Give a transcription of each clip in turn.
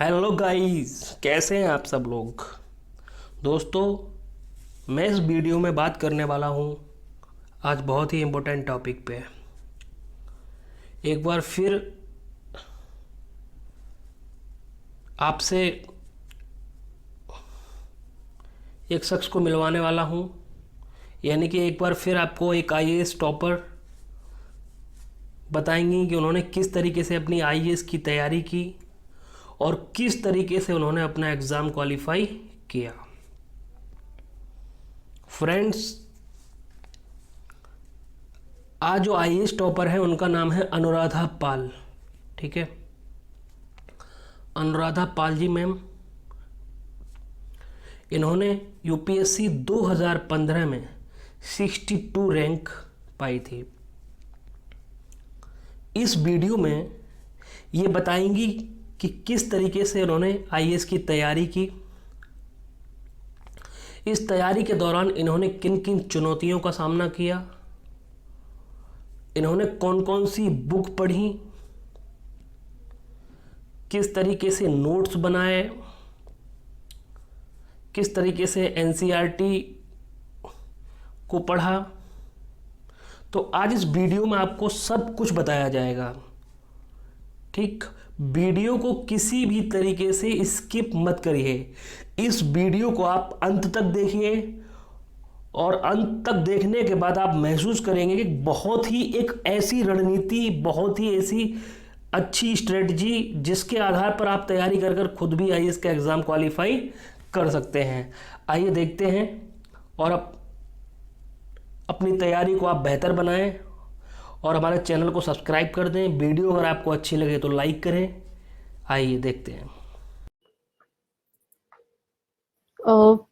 Hello guys, कैसे हैं आप सब लोग। दोस्तों, मैं इस वीडियो में बात करने वाला हूं आज बहुत ही इम्पोर्टेंट टॉपिक पे। एक बार फिर आपसे एक शख्स को मिलवाने वाला हूं, यानी कि एक बार फिर आपको एक आईएएस टॉपर बताएंगी कि उन्होंने किस तरीके से अपनी आईएएस की तैयारी की और किस तरीके से उन्होंने अपना एग्ज़ाम क्वालिफाई किया। फ्रेंड्स, आज जो आईएएस टॉपर है उनका नाम है अनुराधा पाल। ठीक है, अनुराधा पाल जी मैम, इन्होंने यूपीएससी 2015 में 62 रैंक पाई थी। इस वीडियो में ये बताएंगी कि किस तरीके से उन्होंने आईएएस की तैयारी की, इस तैयारी के दौरान इन्होंने किन किन चुनौतियों का सामना किया, इन्होंने कौन कौन सी बुक पढ़ी, किस तरीके से नोट्स बनाए, किस तरीके से एनसीईआरटी को पढ़ा। तो आज इस वीडियो में आपको सब कुछ बताया जाएगा। ठीक, वीडियो को किसी भी तरीके से स्किप मत करिए। इस वीडियो को आप अंत तक देखिए और अंत तक देखने के बाद आप महसूस करेंगे कि बहुत ही एक ऐसी रणनीति, बहुत ही ऐसी अच्छी स्ट्रेटजी जिसके आधार पर आप तैयारी कर कर खुद भी आईएएस का एग्ज़ाम क्वालिफाई कर सकते हैं। आइए देखते हैं और अपनी तैयारी को आप बेहतर बनाएं और हमारे चैनल को सब्सक्राइब कर दें। वीडियो अगर आपको अच्छी लगे तो लाइक करें। आइए देखते हैं।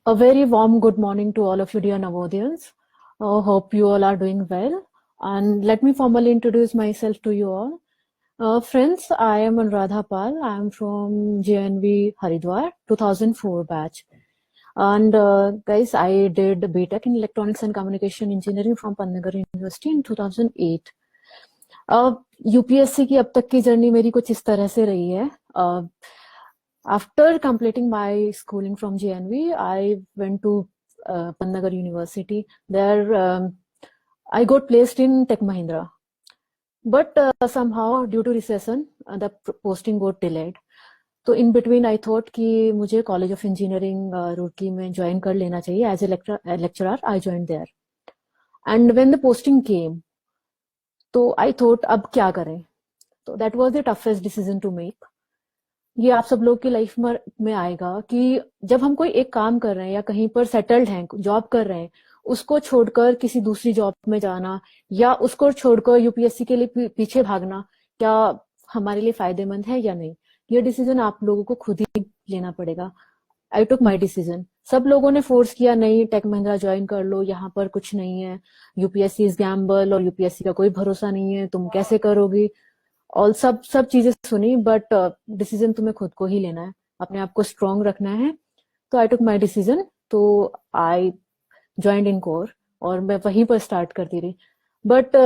A very warm good morning to all of you, dear Navodiyans. Hope you all are doing well. And let me formally introduce myself to you all. Friends, I am Anuradha Pal. I am from JNV Haridwar, 2004 batch. And guys, I did BTech in Electronics and Communication Engineering from Pantnagar University in 2008. UPSC की अब तक की journey मेरी कुछ इस तरह से रही है। After completing my schooling from JNV, I went to Pantnagar University. There, I got placed in Tech Mahindra. But somehow, due to recession, the posting got delayed. तो in between, I thought कि मुझे College of Engineering Roorkee में join कर लेना चाहिए. As a lecturer, I joined there. And when the posting came, तो I thought अब क्या करें? तो that was the toughest decision to make. ये आप सब लोग की लाइफ में आएगा कि जब हम कोई एक काम कर रहे हैं या कहीं पर सेटल्ड हैं, जॉब कर रहे हैं, उसको छोड़कर किसी दूसरी जॉब में जाना या उसको छोड़कर यूपीएससी के लिए पीछे भागना क्या हमारे लिए फायदेमंद है या नहीं, ये डिसीजन आप लोगों को खुद ही लेना पड़ेगा। आई टुक माई डिसीजन। सब लोगों ने फोर्स किया, नहीं टेक महिंद्रा ज्वाइन कर लो, यहाँ पर कुछ नहीं है, यूपीएससी इज गैम्बल और यूपीएससी का कोई भरोसा नहीं है, तुम कैसे करोगी, और सब चीजें सुनी। बट डिसीजन तुम्हें खुद को ही लेना है, अपने आप को स्ट्रॉन्ग रखना है। तो आई टुक माई डिसीजन, तो आई ज्वाइंड इन कोर और मैं वहीं पर स्टार्ट करती रही। बट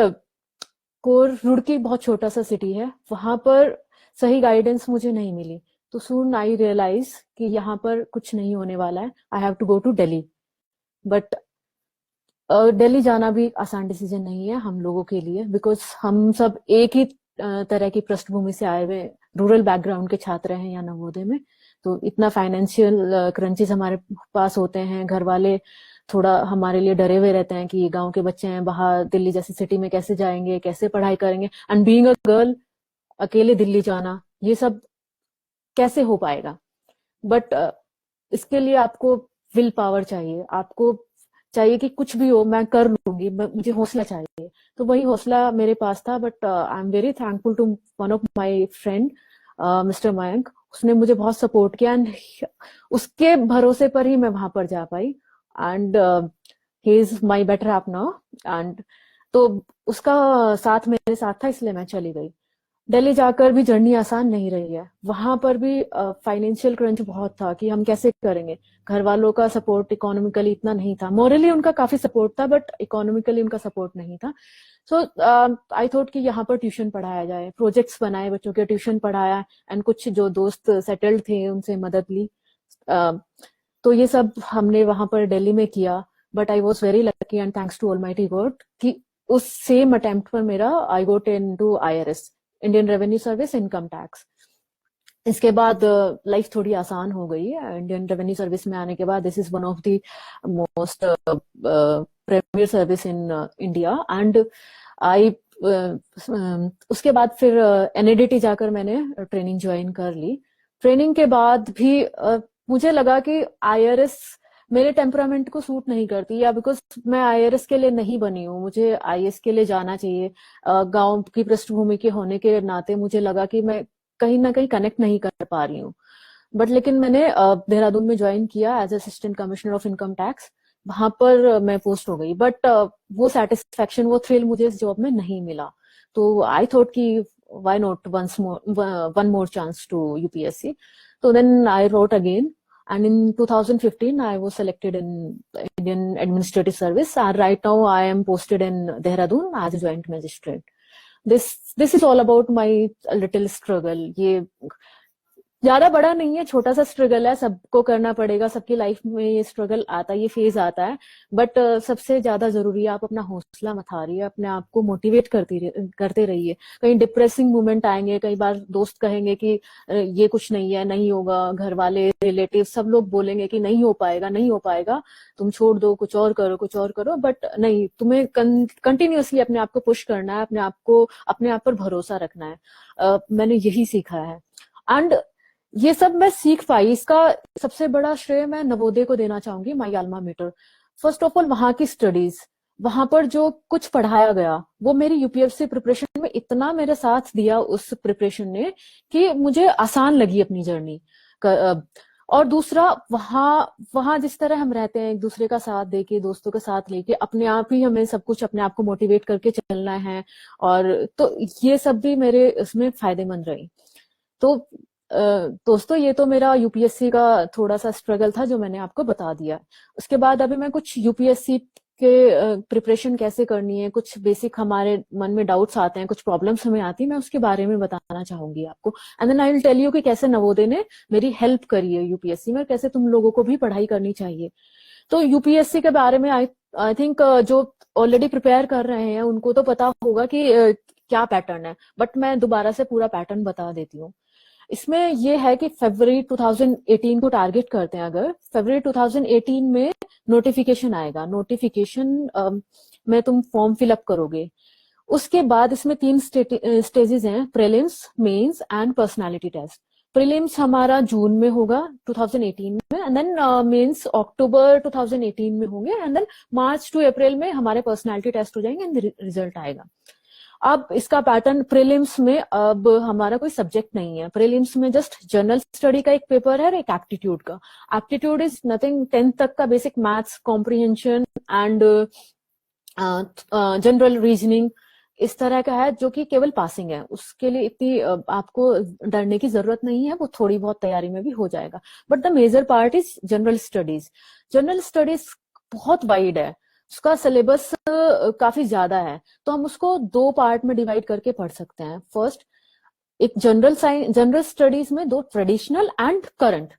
कोर रुड़की बहुत छोटा सा सिटी है, वहां पर सही गाइडेंस मुझे नहीं मिली। तो सून आई रियलाइज कि यहाँ पर कुछ नहीं होने वाला है, I have to go to Delhi. But Delhi जाना भी आसान डिसीजन नहीं है हम लोगों के लिए, बिकॉज हम सब एक ही तरह की पृष्ठभूमि से आए हुए रूरल बैकग्राउंड के छात्र हैं या नवोदय में। तो इतना फाइनेंशियल क्रंचेस हमारे पास होते हैं, घर वाले थोड़ा हमारे लिए डरे हुए रहते हैं कि गांव के बच्चे हैं, बाहर दिल्ली जैसी सिटी में कैसे जाएंगे, कैसे पढ़ाई करेंगे, एंड बीइंग अ गर्ल अकेले दिल्ली जाना, ये सब कैसे हो पाएगा। बट इसके लिए आपको विल पावर चाहिए, आपको चाहिए कि कुछ भी हो मैं कर लूंगी, मुझे हौसला चाहिए। तो वही हौसला मेरे पास था। But I am very thankful to one of my friend mister Mayank, उसने मुझे बहुत सपोर्ट किया एंड उसके भरोसे पर ही मैं वहां पर जा पाई। And he is my better half now. And तो उसका साथ मेरे साथ था, इसलिए मैं चली गई। दिल्ली जाकर भी जर्नी आसान नहीं रही है, वहां पर भी फाइनेंशियल क्रंच बहुत था कि हम कैसे करेंगे। घर वालों का सपोर्ट इकोनॉमिकली इतना नहीं था, मोरली उनका काफी सपोर्ट था बट इकोनॉमिकली उनका सपोर्ट नहीं था। सो आई थॉट कि यहाँ पर ट्यूशन पढ़ाया जाए, प्रोजेक्ट्स बनाए बच्चों के, ट्यूशन पढ़ाया, एंड कुछ जो दोस्त सेटल्ड थे उनसे मदद ली। तो ये सब हमने वहां पर दिल्ली में किया। But I was very lucky and thanks to almighty god कि उस सेम अटेम्प्ट पर मेरा I got in to IRS, Indian revenue service, income tax. इसके बाद लाइफ थोड़ी आसान हो गई है इंडियन रेवेन्यू सर्विस में आने के बाद। This is one of the most premier service in India. And I उसके बाद फिर NADT जाकर मैंने ट्रेनिंग ज्वाइन कर ली। ट्रेनिंग के बाद भी मुझे लगा कि IRS मेरे टेम्परामेंट को सूट नहीं करती, या बिकॉज मैं IRS के लिए नहीं बनी हूँ, मुझे IAS के लिए जाना चाहिए। गांव की पृष्ठभूमि के होने के नाते मुझे लगा कि मैं कहीं ना कहीं कनेक्ट नहीं कर पा रही हूँ। बट लेकिन मैंने देहरादून में ज्वाइन किया as assistant commissioner of income tax. वहां पर मैं पोस्ट हो गई, बट वो सेटिस्फेक्शन, वो थ्रिल मुझे इस जॉब में नहीं मिला। तो आई थॉट कि why not one more chance to UPSC। तो then I wrote again, and in 2015 I was selected in Indian Administrative Service, and right now I am posted in Dehradun as a joint magistrate. This is all about my little struggle. ये ज्यादा बड़ा नहीं है, छोटा सा struggle है, सबको करना पड़ेगा, सबकी लाइफ में ये स्ट्रगल आता है, ये फेज आता है। बट सबसे ज्यादा जरूरी है आप अपना हौसला मत हारिए, अपने आप को मोटिवेट करते रहिए। कहीं डिप्रेसिंग मोमेंट आएंगे, कई बार दोस्त कहेंगे कि ये कुछ नहीं है, नहीं होगा, घर वाले, रिलेटिव, सब लोग बोलेंगे कि नहीं हो पाएगा, नहीं हो पाएगा, तुम छोड़ दो, कुछ और करो, कुछ और करो। बट नहीं, तुम्हें कंटिन्यूअसली अपने आप को पुश करना है, अपने आप पर भरोसा रखना है। मैंने यही सीखा है। एंड ये सब मैं सीख पाई, इसका सबसे बड़ा श्रेय मैं नवोदय को देना चाहूंगी, माई Alma matter. First of all वहां की स्टडीज, वहां पर जो कुछ पढ़ाया गया वो मेरी UPSC प्रिपरेशन में इतना मेरे साथ दिया उस प्रिपरेशन ने कि मुझे आसान लगी अपनी जर्नी। और दूसरा, वहां जिस तरह हम रहते हैं, एक दूसरे का साथ देके, दोस्तों का साथ लेके, अपने आप ही हमें सब कुछ अपने आप को मोटिवेट करके चलना है। और तो ये सब भी मेरे उसमें फायदेमंद रही। तो दोस्तों, ये तो मेरा UPSC का थोड़ा सा स्ट्रगल था जो मैंने आपको बता दिया। उसके बाद अभी मैं कुछ UPSC के प्रिपरेशन कैसे करनी है, कुछ बेसिक हमारे मन में डाउट्स आते हैं, कुछ प्रॉब्लम्स हमें आती है, मैं उसके बारे में बताना चाहूंगी आपको। And then I will tell you कि कैसे नवोदय ने मेरी हेल्प करी है UPSC में, कैसे तुम लोगों को भी पढ़ाई करनी चाहिए। तो UPSC के बारे में आई थिंक जो ऑलरेडी प्रिपेयर कर रहे हैं उनको तो पता होगा कि क्या पैटर्न है, बट मैं दोबारा से पूरा पैटर्न बता देती हूँ। इसमें ये है कि फरवरी 2018 को टारगेट करते हैं। अगर फरवरी 2018 में नोटिफिकेशन आएगा, नोटिफिकेशन में तुम फॉर्म फिलअप करोगे। उसके बाद इसमें 3 स्टेजेस हैं, prelims, mains and personality test. Prelims हमारा जून में होगा 2018 में, एंड देन मेंस अक्टूबर 2018 में होंगे, एंड देन मार्च टू अप्रैल में हमारे पर्सनालिटी टेस्ट हो जाएंगे एंड रिजल्ट आएगा। अब इसका पैटर्न, प्रीलिम्स में अब हमारा कोई सब्जेक्ट नहीं है, प्रीलिम्स में जस्ट जनरल स्टडी का एक पेपर है और एक एप्टीट्यूड का। एप्टीट्यूड इज नथिंग, 10th तक का basic maths, comprehension and general reasoning, इस तरह का है, जो कि केवल पासिंग है। उसके लिए इतनी आपको डरने की जरूरत नहीं है, वो थोड़ी बहुत तैयारी में भी हो जाएगा। But the major part is general studies. General studies बहुत वाइड है, उसका सिलेबस काफी ज्यादा है, तो हम उसको 2 पार्ट में डिवाइड करके पढ़ सकते हैं। फर्स्ट, एक जनरल स्टडीज में 2 ट्रेडिशनल एंड करंट।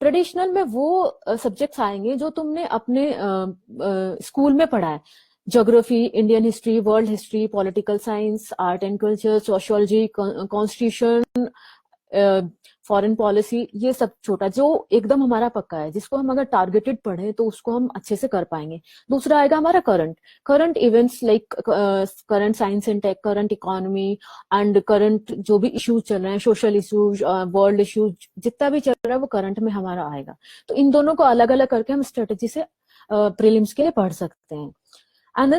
ट्रेडिशनल में वो सब्जेक्ट्स आएंगे जो तुमने अपने स्कूल में पढ़ा है, geography, Indian history, world history, political science, art and culture, sociology, constitution, foreign policy, ये सब छोटा जो एकदम हमारा पक्का है, जिसको हम अगर टारगेटेड पढ़े तो उसको हम अच्छे से कर पाएंगे। दूसरा आएगा हमारा current events, like current science and tech, current economy and current जो भी इश्यूज चल रहे हैं, सोशल इश्यूज, वर्ल्ड इश्यूज, जितना भी चल रहा है वो करंट में हमारा आएगा। तो इन दोनों को अलग अलग करके हम स्ट्रेटेजी से प्रीलिम्स के लिए पढ़ सकते हैं। And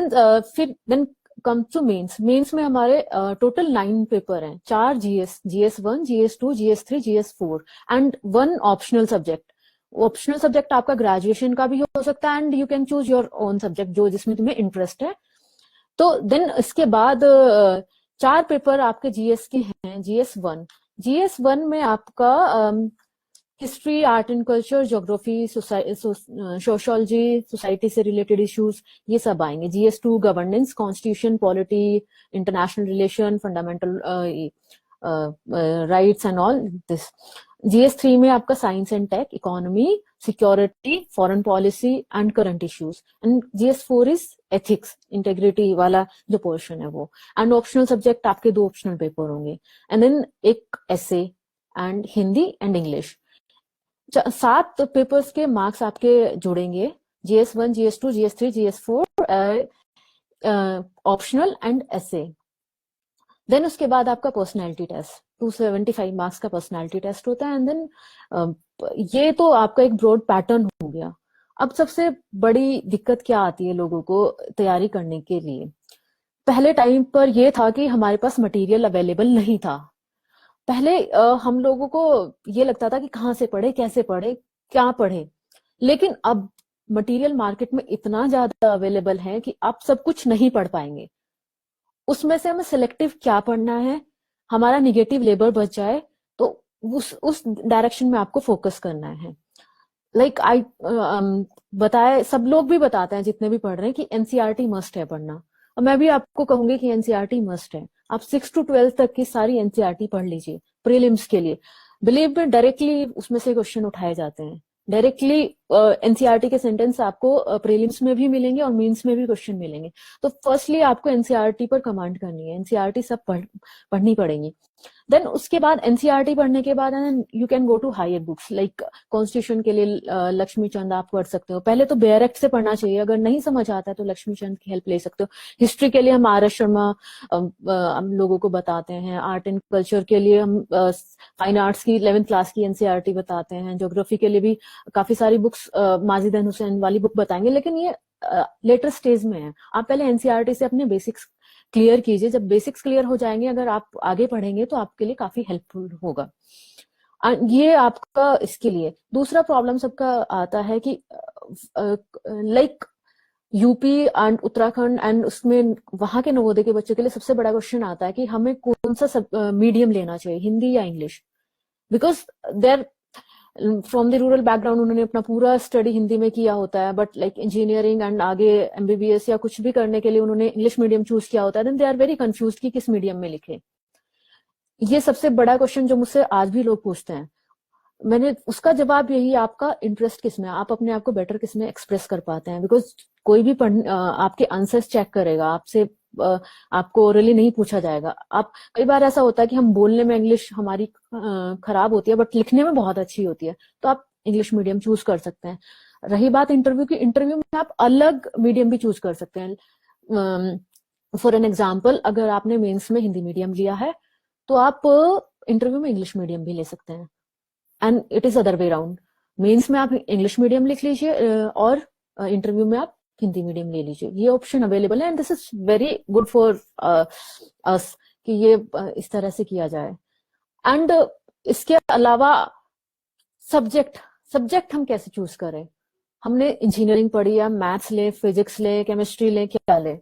then come to mains में हमारे टोटल 9 पेपर हैं, 4 GS1, GS2, GS3, GS4 and 1 optional subject. Optional subject आपका ग्रेजुएशन का भी हो सकता है, and you can choose your own subject जो जिसमें तुम्हें इंटरेस्ट है। तो देन इसके बाद 4 पेपर आपके GS के हैं। GS1 में आपका history, art and culture, geography, sociology, society से रिलेटेड इश्यूज, ये सब आएंगे। GS2 governance, constitution, polity, international relation, fundamental rights and all this. GS3 में आपका science and tech, economy, security, foreign policy and current issues. And GS4 is ethics, integrity वाला जो portion है वो। एंड ऑप्शनल सब्जेक्ट आपके 2 optional paper होंगे, and then एक ऐसे and Hindi and English. 7 papers के मार्क्स आपके जुड़ेंगे, GS1, GS2, GS3, GS4, optional and ऐसे। देन उसके बाद आपका पर्सनैलिटी टेस्ट, 275 मार्क्स का पर्सनैलिटी टेस्ट होता है। एंड देन ये तो आपका एक ब्रॉड पैटर्न हो गया। अब सबसे बड़ी दिक्कत क्या आती है लोगों को तैयारी करने के लिए? पहले टाइम पर ये था कि हमारे पास मटेरियल अवेलेबल नहीं था। पहले हम लोगों को ये लगता था कि कहाँ से पढ़े, कैसे पढ़े, क्या पढ़े। लेकिन अब मटेरियल मार्केट में इतना ज्यादा अवेलेबल है कि आप सब कुछ नहीं पढ़ पाएंगे। उसमें से हमें सिलेक्टिव क्या पढ़ना है, हमारा निगेटिव लेबर बच जाए, तो उस डायरेक्शन में आपको फोकस करना है। लाइक आई बताए, सब लोग भी बताते हैं जितने भी पढ़ रहे हैं कि एनसीईआरटी मस्ट है पढ़ना, और मैं भी आपको कहूंगी कि एनसीईआरटी मस्ट है। आप 6 to 12 तक की सारी एनसीईआरटी पढ़ लीजिए प्रीलिम्स के लिए। बिलीव में डायरेक्टली उसमें से क्वेश्चन उठाए जाते हैं। डायरेक्टली एनसीईआरटी के सेंटेंस आपको प्रीलिम्स में भी मिलेंगे और मेंस में भी क्वेश्चन मिलेंगे। तो फर्स्टली आपको एनसीईआरटी पर कमांड करनी है, एनसीईआरटी सब पढ़नी पड़ेगी। देन उसके बाद एनसीईआरटी पढ़ने के बाद you can go to higher books, like constitution के लिए लक्ष्मी चंद आप पढ़ सकते हो। पहले तो बेयर एक्ट से पढ़ना चाहिए, अगर नहीं समझ आता है तो लक्ष्मी चंद की हेल्प ले सकते हो। हिस्ट्री के लिए हम आर एस शर्मा हम लोगों को बताते हैं। आर्ट एंड कल्चर के लिए हम फाइन आर्ट्स की 11th क्लास की एनसीईआरटी बताते हैं। ज्योग्राफी के लिए भी काफी सारी बुक्स माजिद हुसैन वाली बुक बताएंगे, लेकिन ये लेटर स्टेज में है। आप पहले एनसीईआरटी से अपने बेसिक्स क्लियर कीजिए। जब बेसिक्स क्लियर हो जाएंगे, अगर आप आगे पढ़ेंगे तो आपके लिए काफी हेल्पफुल होगा। ये आपका इसके लिए। दूसरा प्रॉब्लम सबका आता है कि like UP and Uttarakhand and उसमें वहां के नवोदय के बच्चों के लिए सबसे बड़ा क्वेश्चन आता है कि हमें कौन सा मीडियम लेना चाहिए, हिंदी या English. Because there from the rural background, उन्होंने अपना पूरा स्टडी हिंदी में किया होता है, बट लाइक इंजीनियरिंग एंड आगे एमबीबीएस या कुछ भी करने के लिए उन्होंने इंग्लिश मीडियम चूज किया होता है। Then they are very confuse कि किस मीडियम में लिखे। ये सबसे बड़ा क्वेश्चन जो मुझसे आज भी लोग पूछते हैं, मैंने उसका जवाब यही, आपका इंटरेस्ट किस में, आप अपने आप को बेटर किस में एक्सप्रेस कर पाते हैं। बिकॉज कोई भी आपके आंसर्स चेक करेगा, आपसे आपको ओरली नहीं पूछा जाएगा। आप कई बार ऐसा होता है कि हम बोलने में इंग्लिश हमारी खराब होती है, बट लिखने में बहुत अच्छी होती है, तो आप इंग्लिश मीडियम चूज कर सकते हैं। रही बात इंटरव्यू की, इंटरव्यू में आप अलग मीडियम भी चूज कर सकते हैं। फॉर एन एग्जाम्पल, अगर आपने मेंस में हिंदी मीडियम लिया है तो आप इंटरव्यू में इंग्लिश मीडियम भी ले सकते हैं। And it is other way round, mains में आप इंग्लिश मीडियम लिख लीजिए और इंटरव्यू में आप हिंदी मीडियम ले लीजिए। ये ऑप्शन अवेलेबल है, and this is very good for us कि ये इस तरह से किया जाए। एंड इसके अलावा सब्जेक्ट सब्जेक्ट हम कैसे चूज करें? हमने इंजीनियरिंग पढ़ी है, मैथ्स ले, फिजिक्स ले, केमिस्ट्री ले, क्या ले?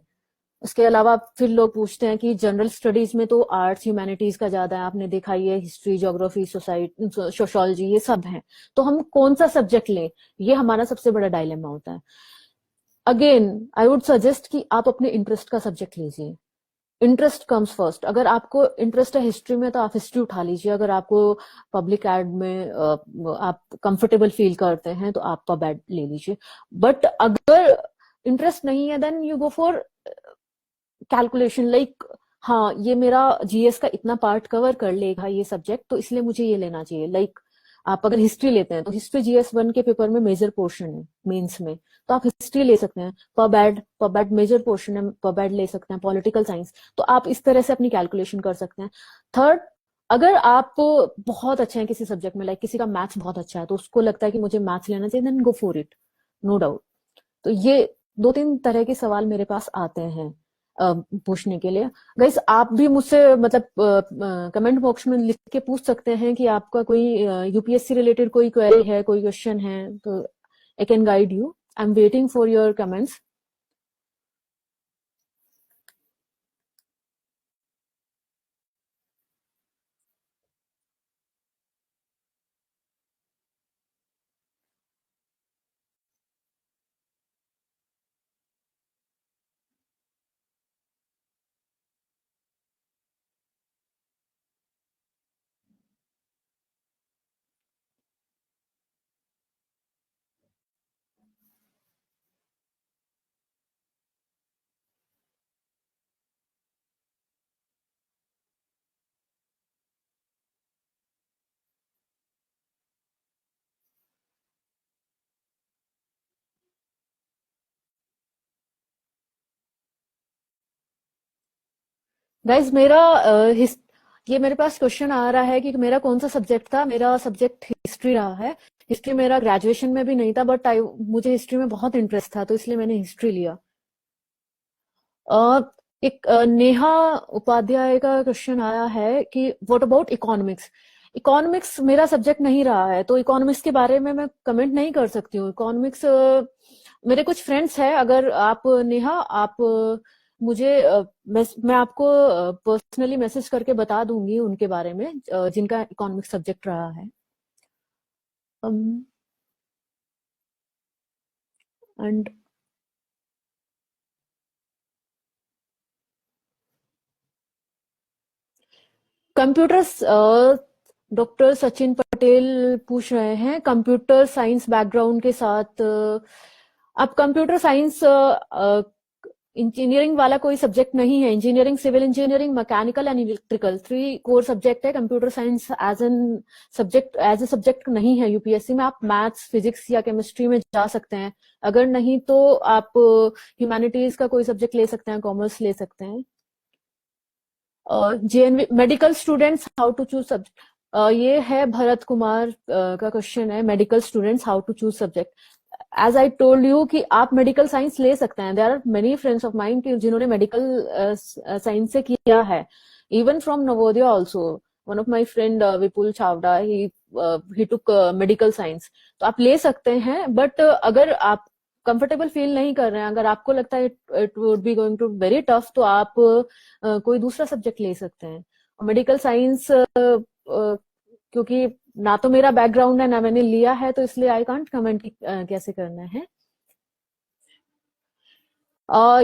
उसके अलावा फिर लोग पूछते हैं कि जनरल स्टडीज में तो आर्ट्स ह्यूमैनिटीज का ज्यादा है, आपने देखा ही है, हिस्ट्री, ज्योग्राफी, सोसाइटी, सोशोलॉजी, ये सब है, तो हम कौन सा सब्जेक्ट लें? ये हमारा सबसे बड़ा डायलेमा होता है। अगेन आई वुड सजेस्ट कि आप अपने इंटरेस्ट का सब्जेक्ट लीजिए। Interest comes first. अगर आपको इंटरेस्ट है हिस्ट्री में तो आप हिस्ट्री उठा लीजिए। अगर आपको पब्लिक एड में आप कंफर्टेबल फील करते हैं तो आप पब एड ले लीजिए। बट अगर इंटरेस्ट नहीं है, then you go for calculation, like हाँ ये मेरा जीएस का इतना पार्ट कवर कर लेगा ये सब्जेक्ट, तो इसलिए मुझे ये लेना चाहिए। लाइक आप अगर हिस्ट्री लेते हैं तो हिस्ट्री GS1 के पेपर में मेजर पोर्शन है मेंस में, तो आप हिस्ट्री ले सकते हैं। पब एड मेजर पोर्शन है, पब एड ले सकते हैं। पॉलिटिकल साइंस, तो आप इस तरह से अपनी कैलकुलेशन कर सकते हैं। थर्ड, अगर आप बहुत अच्छे हैं किसी सब्जेक्ट में, लाइक किसी का मैथ्स बहुत अच्छा है तो उसको लगता है कि मुझे मैथ्स लेना चाहिए, then go for it, no doubt. तो ये 2-3 तरह के सवाल मेरे पास आते हैं पूछने के लिए। गाइस आप भी मुझसे मतलब कमेंट बॉक्स में लिख के पूछ सकते हैं कि आपका कोई यूपीएससी रिलेटेड कोई क्वेरी है, कोई क्वेश्चन है, तो I can guide you. I am waiting for your comments. Guys ये मेरे पास क्वेश्चन आ रहा है कि मेरा कौन सा सब्जेक्ट था। मेरा सब्जेक्ट हिस्ट्री रहा है। हिस्ट्री मेरा ग्रेजुएशन में भी नहीं था, बट मुझे हिस्ट्री में बहुत इंटरेस्ट था, तो इसलिए मैंने हिस्ट्री लिया। अ, एक नेहा उपाध्याय का क्वेश्चन आया है कि व्हाट अबाउट इकोनॉमिक्स। इकोनॉमिक्स मेरा सब्जेक्ट नहीं रहा है, तो इकोनॉमिक्स के बारे में मैं कमेंट नहीं कर सकती हूँ। इकोनॉमिक्स मेरे कुछ फ्रेंड्स हैं, अगर आप नेहा आप मुझे मैं आपको पर्सनली मैसेज करके बता दूंगी उनके बारे में, जिनका इकोनॉमिक्स सब्जेक्ट रहा है। And computers, doctor Sachin Patel पूछ रहे हैं कंप्यूटर साइंस बैकग्राउंड के साथ अब कंप्यूटर साइंस इंजीनियरिंग वाला कोई सब्जेक्ट नहीं है। Engineering, civil engineering, mechanical and electrical 3 core subject है। Computer science as a subject नहीं है यूपीएससी में। आप मैथ्स, फिजिक्स या केमिस्ट्री में जा सकते हैं, अगर नहीं तो आप ह्यूमैनिटीज का कोई सब्जेक्ट ले सकते हैं, कॉमर्स ले सकते हैं। JNV medical students how to choose subject, ये है भरत कुमार का क्वेश्चन है, medical students how to choose subject. As I told you कि आप मेडिकल साइंस ले सकते हैं। There are many friends of mind जिन्होंने मेडिकल साइंस से किया है, even from Navodaya also. One of my friend Vipul Chawda, he took medical science. तो आप ले सकते हैं, बट अगर आप कंफर्टेबल फील नहीं कर रहे हैं, अगर आपको लगता है it would be going to very tough, तो आप कोई दूसरा सब्जेक्ट ले सकते हैं। मेडिकल साइंस क्योंकि ना तो मेरा बैकग्राउंड है ना मैंने लिया है, तो इसलिए आई कांट कमेंट कैसे करना है।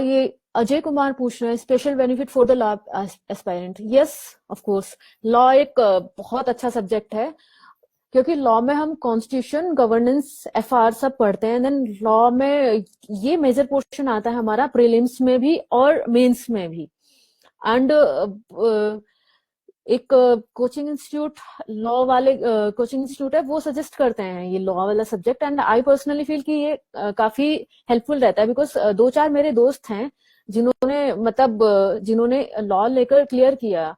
ये अजय कुमार पूछ रहे हैं special benefit for the law aspirant. Yes, of course. Law एक बहुत अच्छा सब्जेक्ट है, क्योंकि लॉ में हम कॉन्स्टिट्यूशन, गवर्नेंस, एफआर सब पढ़ते हैं। देन लॉ में ये मेजर पोर्शन आता है हमारा प्रीलिम्स में भी और मेंस में भी। एंड एक कोचिंग इंस्टीट्यूट, लॉ वाले कोचिंग इंस्टीट्यूट है, वो सजेस्ट करते हैं ये लॉ वाला subject. And I personally feel कि ये काफी हेल्पफुल रहता है, बिकॉज 2-4 मेरे दोस्त हैं जिन्होंने लॉ लेकर क्लियर किया।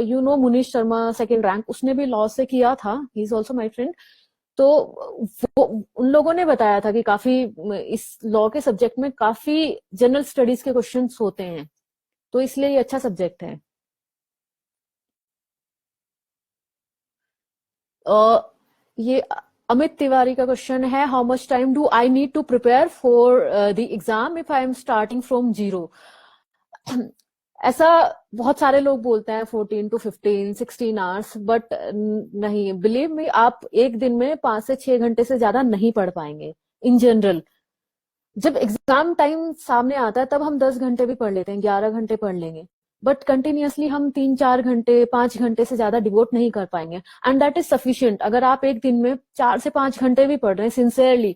You know Munish Sharma, second rank, उसने भी लॉ से किया था, he is also my friend. तो वो उन लोगों ने बताया था कि काफी इस लॉ के सब्जेक्ट में काफी जनरल स्टडीज के क्वेश्चंस होते हैं, तो इसलिए ये अच्छा सब्जेक्ट है। ये अमित तिवारी का क्वेश्चन है, how much time do I need to prepare for the exam if I am starting from zero. ऐसा बहुत सारे लोग बोलते हैं 14 to 15, 16 आवर्स, बट नहीं, बिलीव मी, आप एक दिन में 5 से 6 घंटे से ज्यादा नहीं पढ़ पाएंगे इन जनरल। जब एग्जाम टाइम सामने आता है तब हम 10 घंटे भी पढ़ लेते हैं, 11 घंटे पढ़ लेंगे, बट कंटिन्यूअसली हम 3-4 घंटे, 5 घंटे से ज्यादा डिवोट नहीं कर पाएंगे। And that is sufficient. अगर आप एक दिन में 4 से 5 घंटे भी पढ़ रहे हैं सिंसियरली,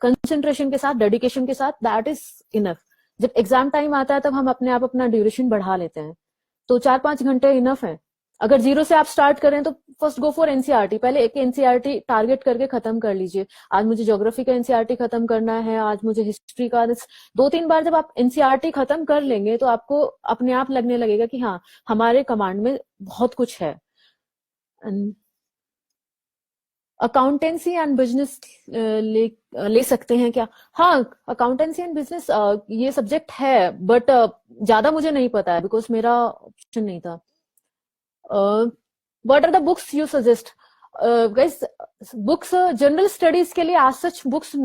कंसंट्रेशन के साथ, डेडिकेशन के साथ, दैट इज इनफ। जब एग्जाम टाइम आता है तब हम अपने आप अपना ड्यूरेशन बढ़ा लेते हैं, तो 4-5 घंटे इनफ है। अगर जीरो से आप स्टार्ट करें तो फर्स्ट गो फॉर एनसीईआरटी। पहले एक एनसीईआरटी टारगेट करके खत्म कर लीजिए। आज मुझे ज्योग्राफी का एनसीईआरटी खत्म करना है, आज मुझे हिस्ट्री का। 2-3 बार जब आप एनसीईआरटी खत्म कर लेंगे तो आपको अपने आप लगने लगेगा कि हाँ, हमारे कमांड में बहुत कुछ है। अकाउंटेंसी एंड बिजनेस ले सकते हैं क्या? हाँ, अकाउंटेंसी एंड बिजनेस ये सब्जेक्ट है, बट ज्यादा मुझे नहीं पता है, बिकॉज मेरा ऑप्शन नहीं था। What are the books you suggest? Guys, books general studies के लिए आज सच बुक्स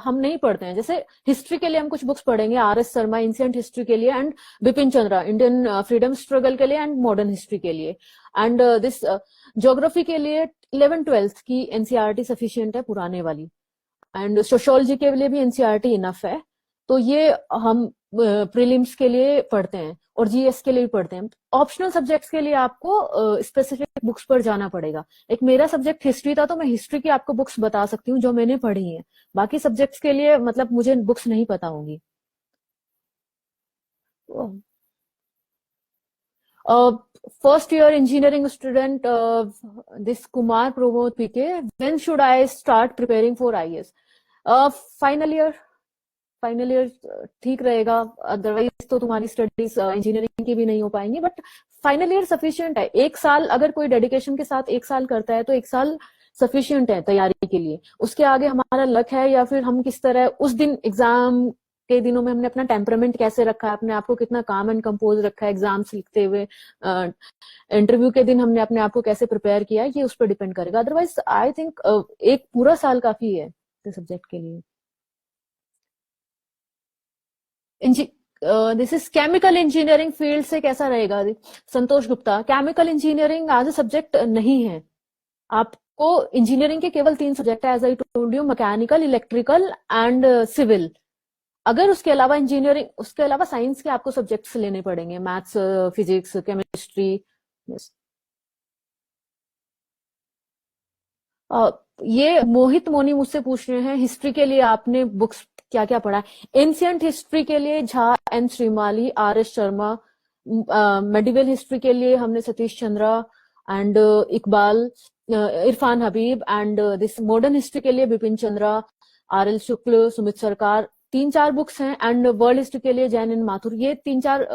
हम नहीं पढ़ते हैं। जैसे हिस्ट्री के लिए हम कुछ बुक्स पढ़ेंगे, आर.एस. शर्मा एंशिएंट हिस्ट्री के लिए, and Bipin Chandra Indian freedom struggle के लिए, एंड मॉडर्न हिस्ट्री के लिए। एंड दिस ज्योग्राफी के लिए 11th-12th की एनसीईआरटी सफिशियंट है, पुराने वाली। एंड सोशियोलॉजी के लिए भी एनसीईआरटी इनफ है। तो ये हम प्रीलिम्स के लिए पढ़ते हैं और जीएस के लिए भी पढ़ते हैं। ऑप्शनल सब्जेक्ट्स के लिए आपको स्पेसिफिक बुक्स पर जाना पड़ेगा। एक मेरा सब्जेक्ट हिस्ट्री था, तो मैं हिस्ट्री की आपको बुक्स बता सकती हूँ जो मैंने पढ़ी हैं। बाकी सब्जेक्ट्स के लिए मतलब मुझे बुक्स नहीं पता होंगी। First year engineering student this Kumar Pramod PK, when should I start preparing for IAS? Final year, final year ठीक रहेगा, अदरवाइज तो तुम्हारी स्टडीज इंजीनियरिंग की भी नहीं हो पाएंगी, बट फाइनल ईयर सफिशियंट है। एक साल अगर कोई डेडिकेशन के साथ एक साल करता है तो एक साल सफिशियंट है तैयारी के लिए। उसके आगे हमारा लक है या फिर हम किस तरह उस दिन एग्जाम के दिनों में हमने अपना टेम्परामेंट कैसे रखा है, अपने आप को कितना काम एंड कंपोज रखा है एग्जाम्स लिखते हुए, इंटरव्यू के दिन हमने अपने आप को कैसे प्रिपेयर किया है, ये उस पर डिपेंड करेगा। अदरवाइज आई थिंक एक पूरा साल काफी है सब्जेक्ट के लिए। This is chemical engineering field से कैसा रहेगा? Santosh Gupta, chemical engineering as a subject नहीं है। आपको इंजीनियरिंग के केवल 3 सब्जेक्ट है, as I told you, mechanical, electrical and civil. अगर उसके अलावा इंजीनियरिंग, उसके अलावा साइंस के आपको सब्जेक्ट्स लेने पड़ेंगे, मैथ्स, फिजिक्स, केमिस्ट्री। ये मोहित मोनी मुझसे पूछ रहे हैं हिस्ट्री के लिए आपने बुक्स क्या क्या पढ़ा है। एंशियंट हिस्ट्री के लिए Jha N Shrimali, R S Sharma. Medieval history के लिए हमने Satish Chandra and Iqbal, Irfan Habib. And this modern history के लिए Bipin Chandra, R L Shukla, Sumit Sarkar. 3-4 books हैं। एंड वर्ल्ड हिस्ट्री के लिए जैन एन माथुर। ये 3-4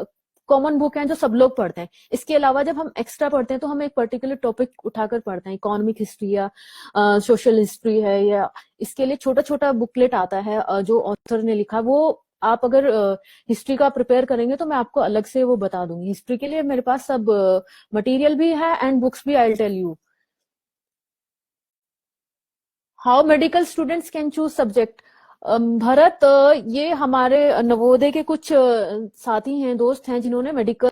कॉमन बुक हैं जो सब लोग पढ़ते हैं। इसके अलावा जब हम एक्स्ट्रा पढ़ते हैं तो हम एक पर्टिकुलर टॉपिक उठाकर पढ़ते हैं, इकोनॉमिक हिस्ट्री या सोशल हिस्ट्री है, या इसके लिए छोटा छोटा बुकलेट आता है जो ऑथर ने लिखा। वो आप अगर हिस्ट्री का प्रिपेयर करेंगे तो मैं आपको अलग से वो बता दूंगी। हिस्ट्री के लिए मेरे पास सब मटेरियल भी है एंड बुक्स भी, I will tell you. How medical students can choose subject? Bharat, ये हमारे नवोदय के कुछ साथी हैं, दोस्त हैं जिन्होंने मेडिकल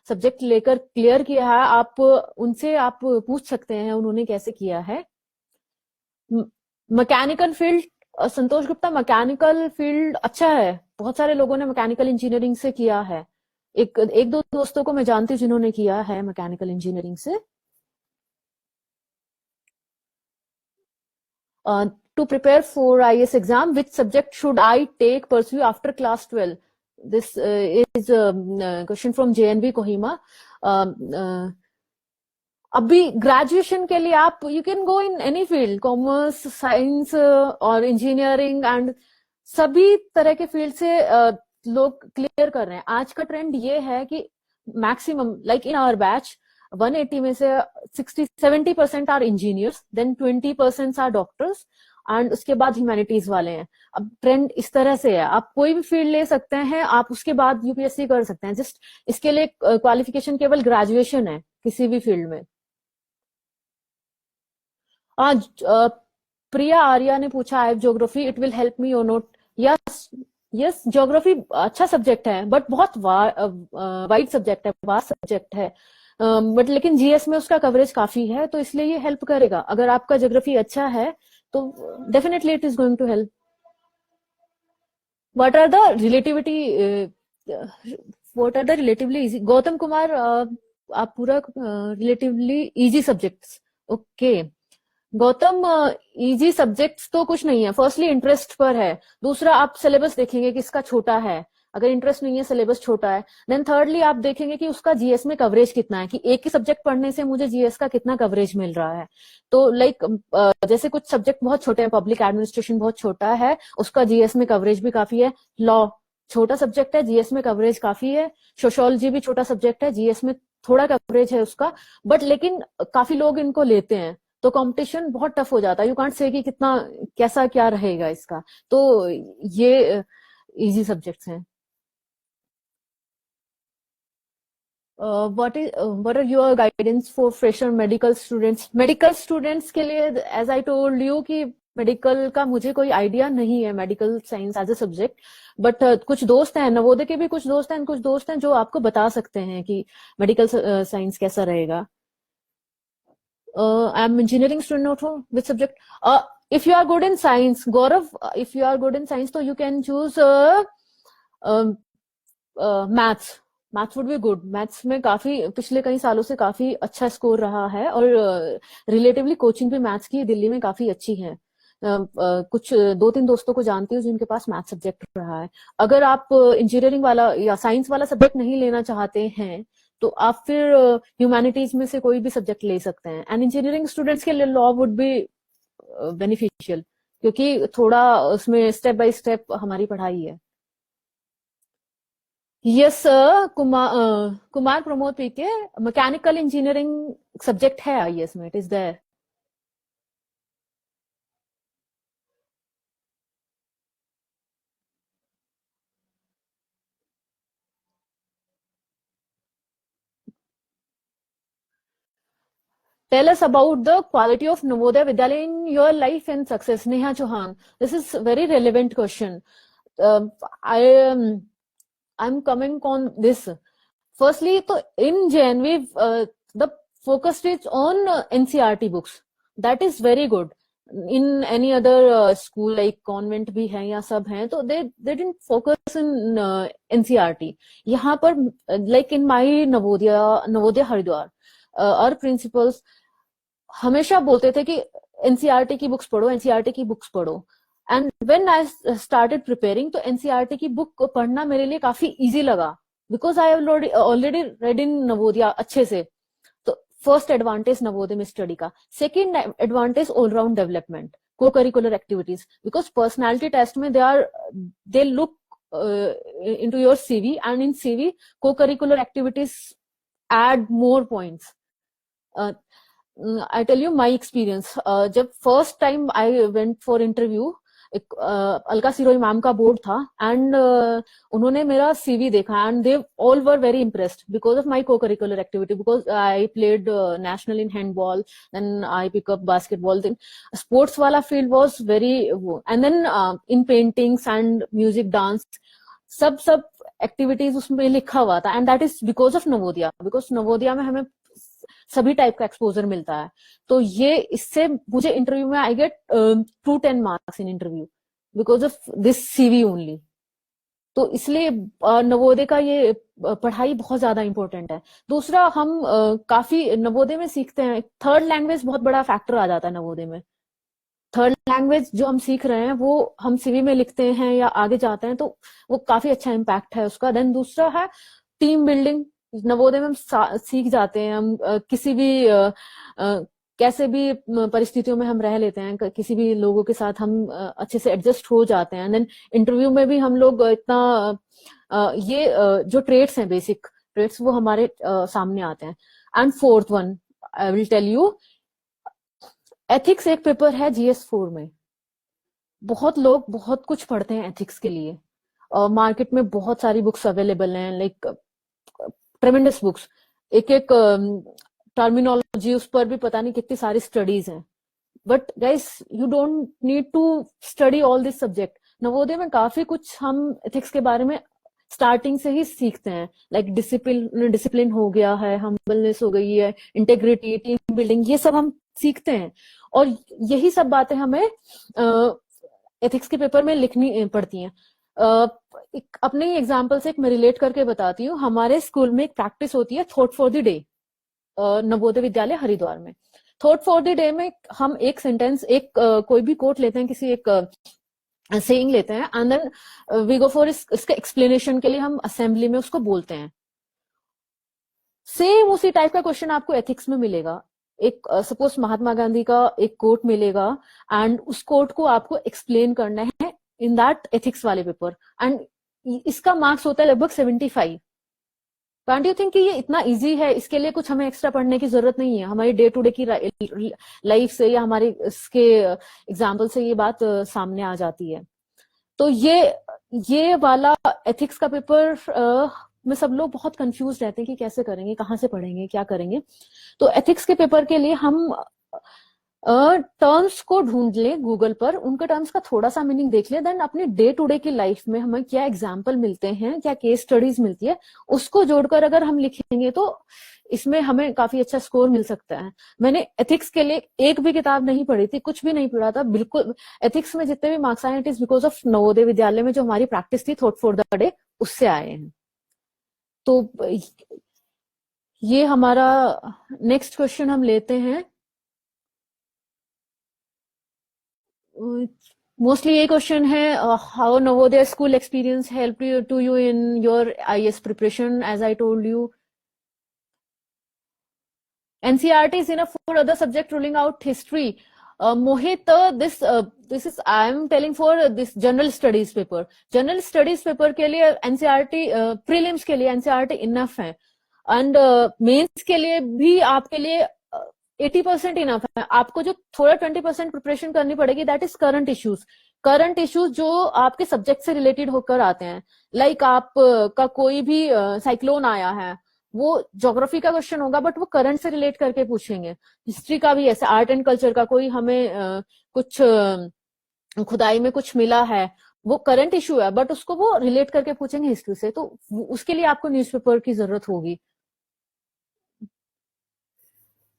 सब्जेक्ट लेकर क्लियर किया है। आप उनसे आप पूछ सकते हैं उन्होंने कैसे किया है। मैकेनिकल फील्ड, संतोष गुप्ता, मैकेनिकल फील्ड अच्छा है। बहुत सारे लोगों ने मैकेनिकल इंजीनियरिंग से किया है। एक दो दोस्तों को मैं जानती हूँ जिन्होंने किया है मैकेनिकल इंजीनियरिंग से। To prepare for IAS exam, which subject should I pursue after class 12? This is a question from JNV Kohima. अभी ग्रेजुएशन के लिए आप you can go in any field, commerce, science और इंजीनियरिंग, एंड सभी तरह के field से लोग क्लियर कर रहे हैं। आज का ट्रेंड ये है कि maximum, like in our batch 180 में से 60-70% are engineers, then 20% are doctors, and उसके बाद ह्यूमैनिटीज वाले हैं। अब ट्रेंड इस तरह से है, आप कोई भी फील्ड ले सकते हैं, आप उसके बाद यूपीएससी कर सकते हैं। जस्ट इसके लिए क्वालिफिकेशन केवल ग्रेजुएशन है किसी भी फील्ड में। आज प्रिया आर्या ने पूछा, I have geography, it will help me और नॉट? यस यस, ज्योग्राफी अच्छा सब्जेक्ट है बट बहुत वाइड सब्जेक्ट है, वास्ट सब्जेक्ट है। बट लेकिन जीएस में उसका कवरेज काफी है, तो इसलिए ये हेल्प करेगा। अगर आपका ज्योग्राफी अच्छा है तो definitely it is going to help. What are the relatively easy? Gautam Kumar, आप पूरा relatively easy subjects, okay. Gautam, easy subjects तो कुछ नहीं है। फर्स्टली इंटरेस्ट पर है, दूसरा आप सिलेबस देखेंगे कि इसका छोटा है, अगर इंटरेस्ट नहीं है, सिलेबस छोटा है। देन थर्डली आप देखेंगे कि उसका जीएस में कवरेज कितना है, कि एक ही सब्जेक्ट पढ़ने से मुझे जीएस का कितना कवरेज मिल रहा है। तो लाइक जैसे कुछ सब्जेक्ट बहुत छोटे हैं, पब्लिक एडमिनिस्ट्रेशन बहुत छोटा है, उसका जीएस में कवरेज भी काफी है। लॉ छोटा सब्जेक्ट है, जीएस में कवरेज काफी है। सोशियोलॉजी भी छोटा सब्जेक्ट है, जीएस में थोड़ा कवरेज है उसका, बट लेकिन काफी लोग इनको लेते हैं, तो कंपटीशन बहुत टफ हो जाता है। यू कांट से कि कितना कैसा क्या रहेगा इसका। तो ये इजी सब्जेक्ट्स हैं। what are your guidance for fresher medical students? Medical students के लिए एज आई टोल्ड यू कि मेडिकल का मुझे कोई आइडिया नहीं है, medical science as a subject, but कुछ दोस्त हैं, नवोदय के भी कुछ दोस्त हैं, कुछ दोस्त हैं जो आपको बता सकते हैं कि मेडिकल साइंस कैसा रहेगा। आई एम इंजीनियरिंग स्टूडेंट हो which subject? If you are good in science, Gaurav, if you are good in science तो you can choose maths. Maths would be good. Maths में काफी पिछले कई सालों से काफी अच्छा स्कोर रहा है, और रिलेटिवली कोचिंग भी मैथ्स की दिल्ली में काफी अच्छी है। कुछ 2-3 दोस्तों को जानती हूँ जिनके पास मैथ्स सब्जेक्ट रहा है। अगर आप इंजीनियरिंग वाला या साइंस वाला सब्जेक्ट नहीं लेना चाहते हैं तो आप फिर ह्यूमैनिटीज में से कोई भी सब्जेक्ट ले सकते हैं, एंड इंजीनियरिंग स्टूडेंट्स के लिए लॉ वुड बी बेनिफिशियल, क्योंकि थोड़ा उसमें स्टेप बाय स्टेप हमारी पढ़ाई है। Yes Kumar Pramod PK, mechanical engineering subject है आईएएस में, it is there. Tell us about the quality of Navodaya Vidyalaya in your life and success. Neha Chauhan. This is a very relevant question. Uh, I I'm coming on this. Firstly, so in JNV, the focus is on NCRT books. That is very good. In any other school like convent भी है या सब हैं, तो they didn't focus in NCRT. यहाँ पर like in my Navodaya Haridwar, our principals हमेशा बोलते थे कि एनसीईआरटी की बुक्स पढ़ो, एनसीईआरटी की बुक्स पढ़ो। And when I started preparing, तो एनसीईआरटी की बुक पढ़ना मेरे लिए काफी इजी लगा, because I already read in Navodaya अच्छे से। तो फर्स्ट एडवांटेज नवोदय में स्टडी का। Second advantage all round development, cocurricular activities, because personality test में they look into your CV, and in CV co-curricular activities add more points. I tell you my experience. जब first time I went for interview, एक Alka Sirohi ma'am का board था, and उन्होंने मेरा CV देखा, and they all were very impressed because of my cocurricular activity, because I played national in handball, then I pick up basketball, then sports वाला field was very, and then in paintings and music, dance, सब activities उसमें लिखा हुआ था। And that is because of Navodaya, because Navodaya में हमें सभी type का एक्सपोजर मिलता है। तो ये इससे मुझे इंटरव्यू में I get 210 marks in interview because of this CV only. तो इसलिए नवोदय का ये पढ़ाई बहुत ज्यादा इंपॉर्टेंट है। दूसरा, हम काफी नवोदय में सीखते हैं, थर्ड लैंग्वेज बहुत बड़ा फैक्टर आ जाता है नवोदय में। थर्ड लैंग्वेज जो हम सीख रहे हैं वो हम सीवी में लिखते हैं या आगे जाते हैं, तो वो काफी अच्छा इम्पैक्ट है उसका। देन दूसरा है टीम बिल्डिंग। नवोदय में हम सीख जाते हैं, हम किसी भी कैसे भी परिस्थितियों में हम रह लेते हैं, किसी भी लोगों के साथ हम अच्छे से एडजस्ट हो जाते हैं। देन इंटरव्यू में भी हम लोग इतना ये जो ट्रेड्स हैं, बेसिक ट्रेड्स, वो हमारे सामने आते हैं। And fourth one I will tell you, ethics एक पेपर है GS4 में। बहुत लोग बहुत कुछ पढ़ते हैं एथिक्स के लिए, मार्केट में बहुत सारी बुक्स अवेलेबल हैं, लाइक ट्रेमेंडस बुक्स, एक एक टर्मिनोलॉजी उस पर भी पता नहीं कितनी सारी स्टडीज हैं। But guys, you don't need to study all this subject. Navodaya में काफी कुछ हम एथिक्स के बारे में स्टार्टिंग से ही सीखते हैं, लाइक डिसिप्लिन हो गया है, हम्बलनेस हो गई है, इंटेग्रिटी, टीम बिल्डिंग, ये सब हम सीखते हैं। और यही सब बातें हमें एथिक्स के पेपर में लिखनी पड़ती हैं। अपने ही एग्जाम्पल से एक मैं रिलेट करके बताती हूँ। हमारे स्कूल में एक प्रैक्टिस होती है, thought for the day, Navodaya Vidyalaya Haridwar में। थॉट फॉर द डे में हम एक सेंटेंस, एक कोई भी कोट लेते हैं, किसी एक सेइंग लेते हैं, and then we go for इसके एक्सप्लेनेशन के लिए हम असेंबली में उसको बोलते हैं। सेम उसी टाइप का क्वेश्चन आपको एथिक्स में मिलेगा। एक सपोज महात्मा गांधी का एक कोट मिलेगा, एंड उस कोट को आपको एक्सप्लेन करना है इन दैट एथिक्स वाले पेपर, एंड इसका मार्क्स होता है लगभग 75। कांट यू थिंक कि ये इतना इजी है, इसके लिए कुछ हमें एक्स्ट्रा पढ़ने की जरूरत नहीं है। हमारी डे टू डे की लाइफ से या हमारे इसके एग्जाम्पल से ये बात सामने आ जाती है। तो ये वाला एथिक्स का पेपर में सब लोग बहुत कंफ्यूज रहते हैं कि कैसे करेंगे, कहाँ से पढ़ेंगे, क्या करेंगे। तो एथिक्स के पेपर के लिए हम टर्म्स को ढूंढ ले गूगल पर, उनके टर्म्स का थोड़ा सा मीनिंग देख ले, देन अपने डे टू डे की लाइफ में हमें क्या एग्जाम्पल मिलते हैं, क्या केस स्टडीज मिलती है, उसको जोड़कर अगर हम लिखेंगे तो इसमें हमें काफी अच्छा स्कोर मिल सकता है। मैंने एथिक्स के लिए एक भी किताब नहीं पढ़ी थी, कुछ भी नहीं पढ़ा था, बिल्कुल। एथिक्स में जितने भी मार्क्स आए, it is because of Navodaya Vidyalaya में जो हमारी प्रैक्टिस थी थॉट फॉर द डे, उससे आए हैं। तो ये हमारा नेक्स्ट क्वेश्चन हम लेते हैं। मोस्टली ये क्वेश्चन है, how Navodaya school experience help you to you in your IAS preparation. As I told you, NCERT is enough for other subject, ruling out history. Mohit, this is I am telling for this general studies paper. General studies paper के लिए NCERT prelims के लिए NCERT enough है, and mains के लिए भी आपके लिए 80% इनफ है. आपको जो थोड़ा 20% प्रिपरेशन करनी पड़ेगी, that is current issues. Current issues जो आपके सब्जेक्ट से रिलेटेड होकर आते हैं, लाइक आप का कोई भी साइक्लोन आया है, वो ज्योग्राफी का क्वेश्चन होगा बट वो करंट से रिलेट करके पूछेंगे. हिस्ट्री का भी ऐसे, आर्ट एंड कल्चर का कोई हमें कुछ खुदाई में कुछ मिला है, वो करंट इशू है बट उसको वो रिलेट करके पूछेंगे हिस्ट्री से, तो उसके लिए आपको न्यूज़पेपर की जरूरत होगी.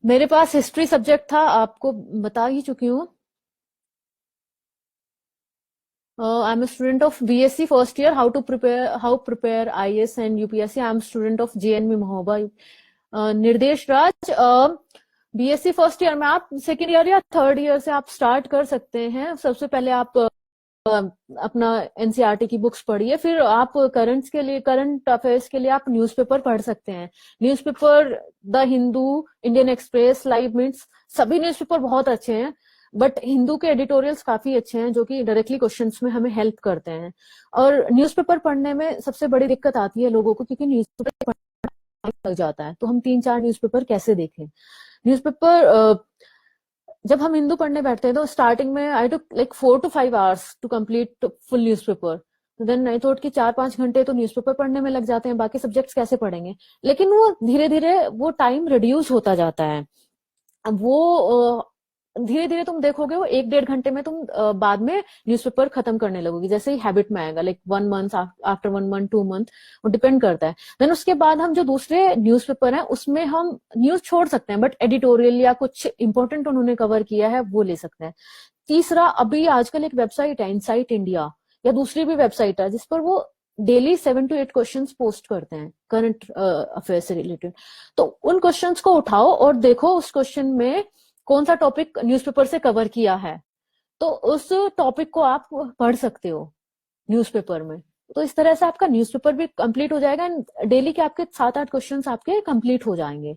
मेरे पास हिस्ट्री सब्जेक्ट था, आपको बता ही चुकी हूँ. I am a student of BSc first year. How prepare IAS and UPSC. I am student of JNV Mahoba. निर्देश राज, BSc फर्स्ट ईयर में आप सेकेंड ईयर या थर्ड ईयर से आप स्टार्ट कर सकते हैं. सबसे पहले आप अपना एनसीईआरटी की बुक्स पढ़िए, फिर आप करंट अफेयर्स के लिए आप न्यूज़पेपर पढ़ सकते हैं. Newspaper the Hindu, Indian express, live minutes, सभी न्यूज़पेपर बहुत अच्छे हैं, बट हिंदू के एडिटोरियल्स काफी अच्छे हैं जो कि डायरेक्टली क्वेश्चंस में हमें हेल्प करते हैं. और न्यूज़पेपर पढ़ने में सबसे बड़ी दिक्कत आती है लोगों को, क्योंकि न्यूज़पेपर लग जाता है, तो हम 3-4 न्यूज़पेपर कैसे देखें. न्यूज़पेपर जब हम हिंदू पढ़ने बैठते हैं तो स्टार्टिंग में I took like 4 to 5 hours to complete full newspaper. Then I thought कि 4-5 घंटे तो न्यूज़पेपर पढ़ने में लग जाते हैं, बाकी सब्जेक्ट्स कैसे पढ़ेंगे. लेकिन वो धीरे धीरे वो टाइम रिड्यूस होता जाता है. अब वो धीरे धीरे तुम देखोगे वो 1-1.5 घंटे में तुम बाद में न्यूज़पेपर खत्म करने लगोगी, जैसे ही हैबिट में आएगा, like 1 month, after 1 month 2 month, वो डिपेंड करता है. देन उसके बाद हम जो दूसरे न्यूज़पेपर हैं उसमें हम न्यूज छोड़ सकते हैं, बट एडिटोरियल या कुछ इंपॉर्टेंट उन्होंने कवर किया है वो ले सकते हैं. तीसरा, अभी आजकल एक वेबसाइट है इनसाइट इंडिया, या दूसरी भी वेबसाइट है जिस पर वो डेली 7 to 8 क्वेश्चंस पोस्ट करते हैं करंट अफेयर से रिलेटेड. तो उन क्वेश्चंस को उठाओ और देखो उस क्वेश्चन में कौन सा टॉपिक न्यूज़पेपर से कवर किया है, तो उस टॉपिक को आप पढ़ सकते हो न्यूज़पेपर में. तो इस तरह से आपका न्यूज़पेपर भी कंप्लीट हो जाएगा, डेली के आपके 7-8 क्वेश्चंस आपके कंप्लीट हो जाएंगे.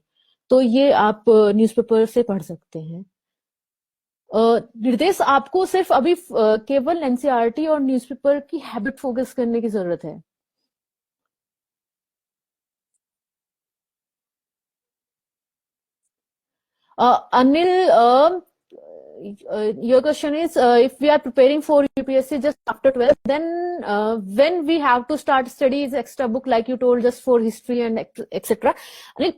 तो ये आप न्यूज़पेपर से पढ़ सकते हैं. निर्देश, आपको सिर्फ अभी केवल एनसीईआरटी और न्यूज़पेपर की हैबिट फोकस करने की जरूरत है. Anil, your question is, if we are preparing for UPSC just after 12th, then when we have to start studies extra book, like you told, just for history and etc. Anil,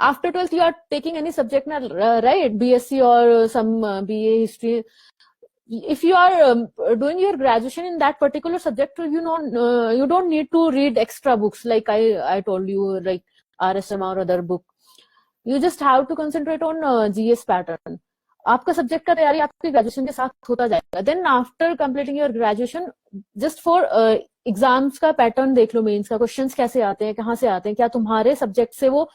after 12th you are taking any subject, right? BSc or some BA history. If you are doing your graduation in that particular subject, you know, you don't need to read extra books like I told you, like RSM or other book. You just have to concentrate on GS pattern. आपका subject का तैयारी आपके graduation के साथ होता जाएगा. Then after completing your graduation, just for exams का pattern देख लो, मेंस का क्वेश्चंस कैसे आते हैं, कहाँ से आते हैं, क्या तुम्हारे सब्जेक्ट से वो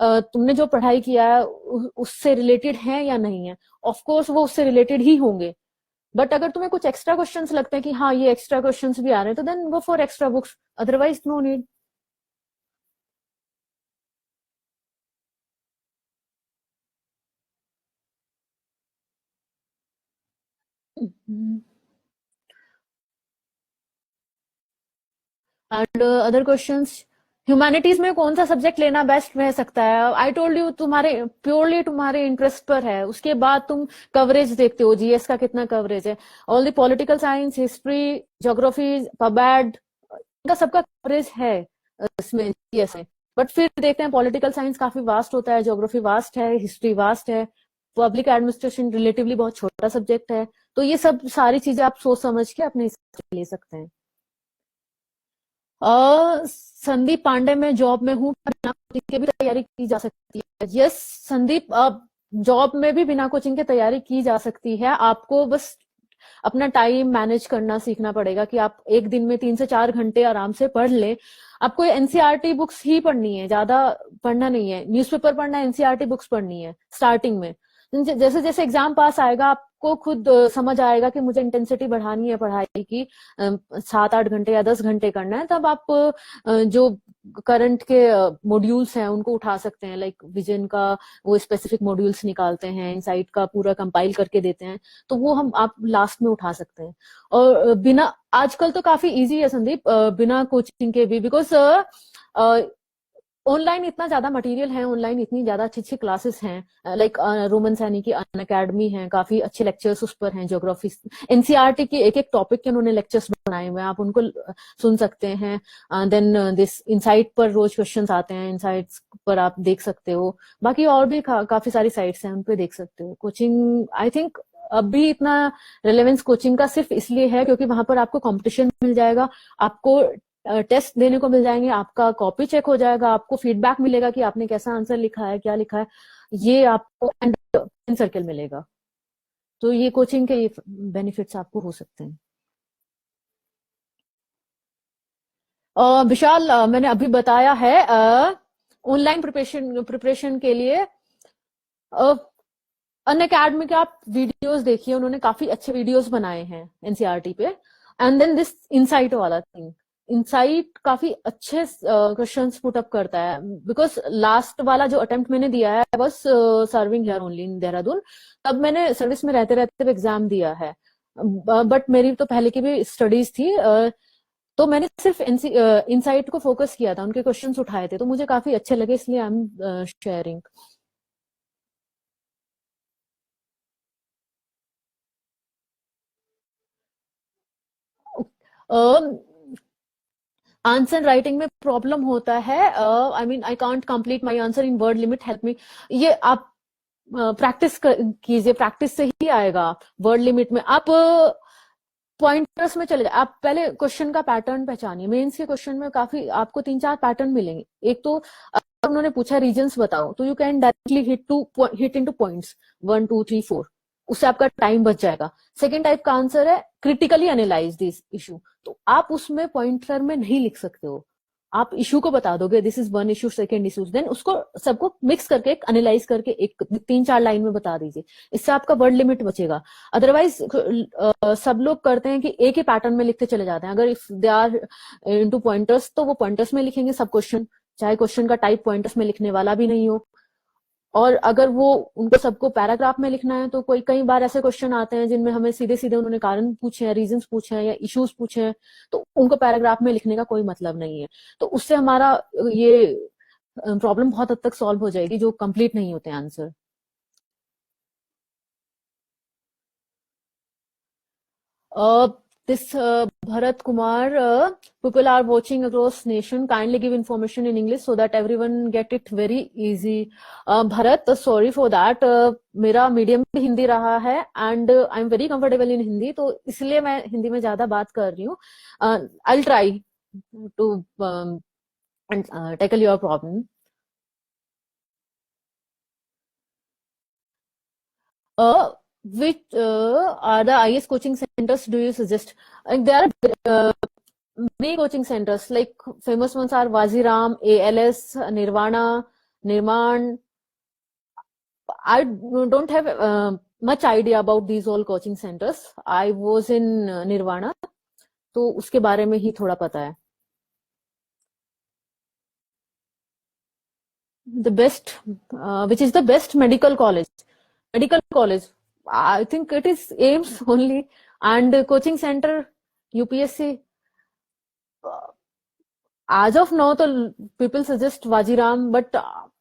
तुमने जो पढ़ाई किया है उससे रिलेटेड है या नहीं है. ऑफ कोर्स वो उससे रिलेटेड ही होंगे, बट अगर तुम्हें कुछ एक्स्ट्रा क्वेश्चंस लगते हैं कि हाँ ये एक्स्ट्रा क्वेश्चंस भी आ रहे हैं, तो then go for extra books, otherwise no need. And other questions, humanities में कौन सा सब्जेक्ट लेना बेस्ट रह सकता है. आई टोल्ड यू, तुम्हारे प्योरली तुम्हारे इंटरेस्ट पर है. उसके बाद तुम कवरेज देखते हो, जीएस का कितना कवरेज है. All the political science, history, geography, पबैड, इनका सबका कवरेज है इसमें जीएस में. बट फिर देखते हैं पॉलिटिकल साइंस काफी वास्ट होता है, ज्योग्राफी वास्ट है, हिस्ट्री वास्ट है, पब्लिक एडमिनिस्ट्रेशन रिलेटिवली बहुत छोटा सब्जेक्ट है. तो ये सब सारी चीजें आप सोच समझ के अपने हिसाब से ले सकते हैं. संदीप पांडे, में जॉब में हूँ, बिना कोचिंग के भी तैयारी की जा सकती है. यस संदीप, जॉब में भी बिना कोचिंग के तैयारी की जा सकती है. आपको बस अपना टाइम मैनेज करना सीखना पड़ेगा कि आप एक दिन में 3 से 4 घंटे आराम से पढ़ लें. आपको एनसीईआरटी बुक्स ही पढ़नी है, ज्यादा पढ़ना नहीं है. न्यूज़पेपर पढ़ना है, एनसीईआरटी बुक्स पढ़नी है स्टार्टिंग में. जैसे जैसे एग्जाम पास आएगा, आप आपको खुद समझ आएगा कि मुझे इंटेंसिटी बढ़ानी है पढ़ाई की, 7-8 घंटे या 10 घंटे करना है, तब आप जो करंट के मॉड्यूल्स हैं उनको उठा सकते हैं। लाइक विजन का वो स्पेसिफिक मॉड्यूल्स निकालते हैं, इनसाइट का पूरा कंपाइल करके देते हैं, तो वो हम आप लास्ट में उठा सकते हैं। और बिना, आजकल तो काफी इजी है संदीप, बिना कोचिंग के भी, बिकॉज ऑनलाइन इतना ज्यादा मटेरियल है, ऑनलाइन इतनी ज्यादा अच्छी अच्छी क्लासेस हैं, लाइक रोमन सैनी की अन अकेडमी है, काफी अच्छे लेक्चर्स उस पर हैं, ज्योग्राफी, एनसीईआरटी के एक एक टॉपिक के उन्होंने लेक्चर्स बनाए हुए हैं, आप उनको सुन सकते हैं। देन दिस इनसाइट पर रोज क्वेश्चंस आते हैं, इनसाइट्स पर आप देख सकते हो। बाकी और भी काफी सारी साइट्स हैं, उन पे देख सकते हो। कोचिंग आई थिंक अभी इतना रेलेवेंस कोचिंग का सिर्फ इसलिए है क्योंकि वहां पर आपको कंपटीशन मिल जाएगा, आपको टेस्ट देने को मिल जाएंगे, आपका कॉपी चेक हो जाएगा, आपको फीडबैक मिलेगा कि आपने कैसा आंसर लिखा है, क्या लिखा है, ये आपको एंड सर्कल मिलेगा। तो ये कोचिंग के ये बेनिफिट्स आपको हो सकते हैं। विशाल, मैंने अभी बताया है ऑनलाइन प्रिपरेशन के लिए अन अकेडमी के आप वीडियोस देखिए, उन्होंने काफी अच्छे वीडियोस बनाए हैं एनसीईआरटी पे। एंड देन दिस इनसाइट वाला थिंग, इनसाइट काफी अच्छे क्वेश्चंस पुट अप करता है, बिकॉज लास्ट वाला जो अटेम्प्ट मैंने दिया है बस serving here only in Dehradun, तब मैंने सर्विस में रहते रहते एग्जाम दिया है, बट मेरी तो पहले की भी स्टडीज थी, तो मैंने सिर्फ इनसाइट को फोकस किया था, उनके क्वेश्चंस उठाए थे, तो मुझे काफी अच्छे लगे, इसलिए I am sharing. Answer writing में प्रॉब्लम होता है, I mean I can't complete my answer in word limit, help me. ये आप प्रैक्टिस कीजिए, प्रैक्टिस से ही आएगा। वर्ड लिमिट में आप पॉइंटर्स में चले जाए, आप पहले क्वेश्चन का पैटर्न पहचानिए। मेंस के क्वेश्चन में काफी आपको 3-4 पैटर्न मिलेंगे। एक तो उन्होंने पूछा रीजन्स बताओ, तो you can directly hit into points 1 2 3 4, उससे आपका टाइम बच जाएगा। सेकेंड टाइप का आंसर है क्रिटिकली एनालाइज दिस इशू, तो आप उसमें पॉइंटर में नहीं लिख सकते हो, आप इशू को बता दोगे this is one issue, second issue, then उसको सबको मिक्स करके एक एनालाइज करके एक 3-4 लाइन में बता दीजिए, इससे आपका वर्ड लिमिट बचेगा। अदरवाइज सब लोग करते हैं कि एक ही पैटर्न में लिखते चले जाते हैं। अगर if they are into pointers, तो वो पॉइंटर्स में लिखेंगे सब क्वेश्चन, चाहे क्वेश्चन का टाइप पॉइंटर्स में लिखने वाला भी नहीं हो। और अगर वो उनको सबको पैराग्राफ में लिखना है, तो कई बार ऐसे क्वेश्चन आते हैं जिनमें हमें सीधे सीधे उन्होंने कारण पूछे हैं, रीजंस पूछे हैं या इश्यूज पूछे हैं, तो उनको पैराग्राफ में लिखने का कोई मतलब नहीं है। तो उससे हमारा ये प्रॉब्लम बहुत हद तक सॉल्व हो जाएगी, जो कंप्लीट नहीं होते answer. This Bharat Kumar, people are watching across nation. Kindly give information in English so that everyone get it very easy. Bharat, sorry for that. मेरा मीडियम भी हिंदी रहा है and I am very comfortable in Hindi, तो इसलिए मैं हिंदी में ज्यादा बात कर रही हूँ। I will try to tackle your problem. Which are the IS coaching centers do you suggest? There are many coaching centers, like famous ones are Waziram, ALS, Nirvana, Nirman. I don't have much idea about these all coaching centers. I was in Nirvana, तो उसके बारे में ही थोड़ा पता है। The best, which is the best medical college? Medical college, I think it is AIMS only, and coaching center UPSC. As of now, the people suggest Wajiram, but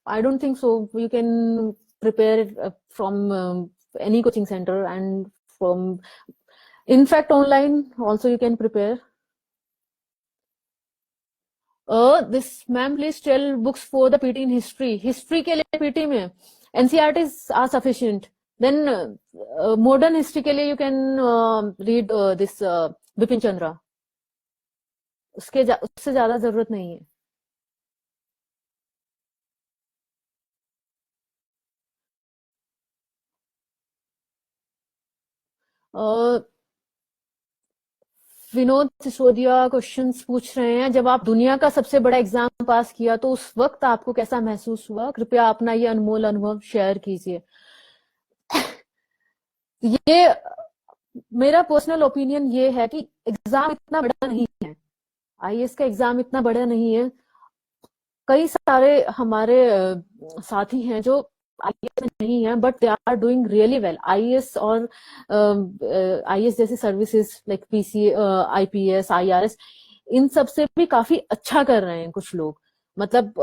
I don't think so. You can prepare from any coaching center, and from, in fact, online also you can prepare. This ma'am, please tell books for the PT in history. History के लिए PT में NCERTs are sufficient. Then modern history के लिए you can read this Bipin Chandra. उससे ज्यादा जरूरत नहीं है। विनोद सिसोदिया क्वेश्चंस पूछ रहे हैं, जब आप दुनिया का सबसे बड़ा एग्जाम पास किया तो उस वक्त आपको कैसा महसूस हुआ? कृपया अपना ये अनमोल अनुभव शेयर कीजिए। ये मेरा पर्सनल ओपिनियन ये है कि एग्जाम इतना बड़ा नहीं है, आईएएस का एग्जाम इतना बड़ा नहीं है। कई सारे हमारे साथी हैं जो आईएएस में नहीं है, but they are doing really well. IAS और आईएएस जैसी services like PC, IPS, IRS, इन सब से भी काफी अच्छा कर रहे हैं कुछ लोग। मतलब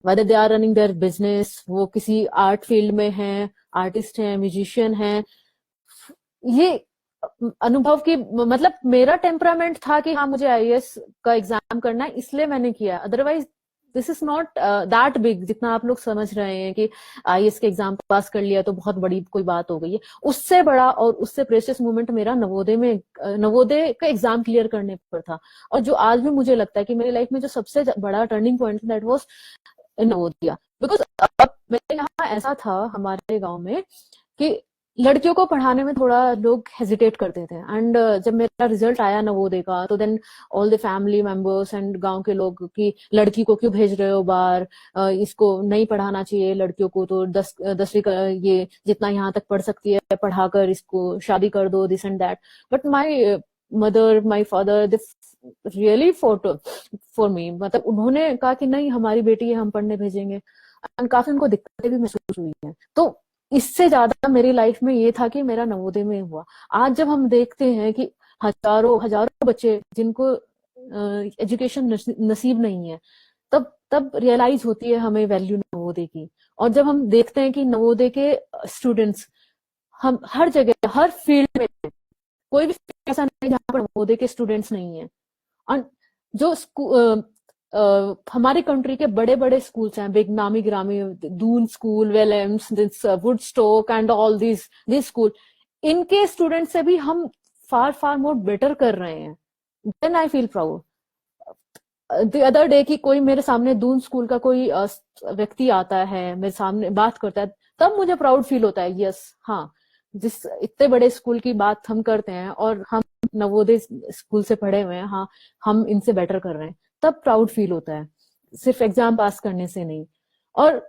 whether they are running their business, वो किसी आर्ट फील्ड में हैं, आर्टिस्ट हैं, म्यूजिशियन हैं। ये अनुभव की, मतलब मेरा टेम्परामेंट था कि हाँ मुझे आईएएस का एग्जाम करना है, इसलिए मैंने किया। Otherwise this is not that big जितना आप लोग समझ रहे हैं कि आईएएस के एग्जाम पास कर लिया तो बहुत बड़ी कोई बात हो गई है। उससे बड़ा और उससे प्रेशियस मोमेंट मेरा नवोदय में, नवोदय का एग्जाम क्लियर करने पर था। और जो आज भी मुझे लगता है कि मेरी लाइफ में जो सबसे बड़ा turning point that was Navodaya. Because अब मेरे यहाँ ऐसा था हमारे गांव में कि लड़कियों को पढ़ाने में थोड़ा लोग हेजिटेट करते थे। एंड जब मेरा रिजल्ट आया नवोदय का, तो then all the family members and गांव के लोग कि लड़की को क्यों भेज रहे हो बाहर, इसको नहीं पढ़ाना चाहिए लड़कियों को, तो 10वीं का ये जितना यहाँ तक पढ़ सकती है पढ़ाकर इसको शादी कर दो, this and that. But my mother, my father, they really for me, मतलब उन्होंने कहा कि नहीं हमारी बेटी है, हम पढ़ने भेजेंगे। एंड काफी उनको दिक्कतें भी महसूस हुई है। तो इससे ज्यादा मेरी लाइफ में ये था कि मेरा नवोदय में हुआ। आज जब हम देखते हैं कि हजारों हजारों बच्चे जिनको एजुकेशन नसीब नहीं है, तब तब रियलाइज होती है हमें वैल्यू नवोदय की। और जब हम देखते हैं कि नवोदय के स्टूडेंट्स हम हर जगह, हर फील्ड में, कोई भी फील्ड ऐसा नहीं जहाँ पर नवोदय के स्टूडेंट्स नहीं है। और जो हमारी कंट्री के बड़े बड़े स्कूल्स हैं, बिग नामी ग्रामी, Doon school, Welhams, this Woodstock and all this school, इनके स्टूडेंट से भी हम फार फार मोर बेटर कर रहे हैं। Then I feel proud. The other day की कोई मेरे सामने दून स्कूल का कोई व्यक्ति आता है, मेरे सामने बात करता है, तब मुझे प्राउड फील होता है। यस, हाँ, जिस इतने बड़े स्कूल की बात हम करते हैं और हम नवोदय स्कूल से पढ़े हुए हैं, हाँ हम इनसे बेटर कर रहे हैं, तब प्राउड फील होता है, सिर्फ एग्जाम पास करने से नहीं। और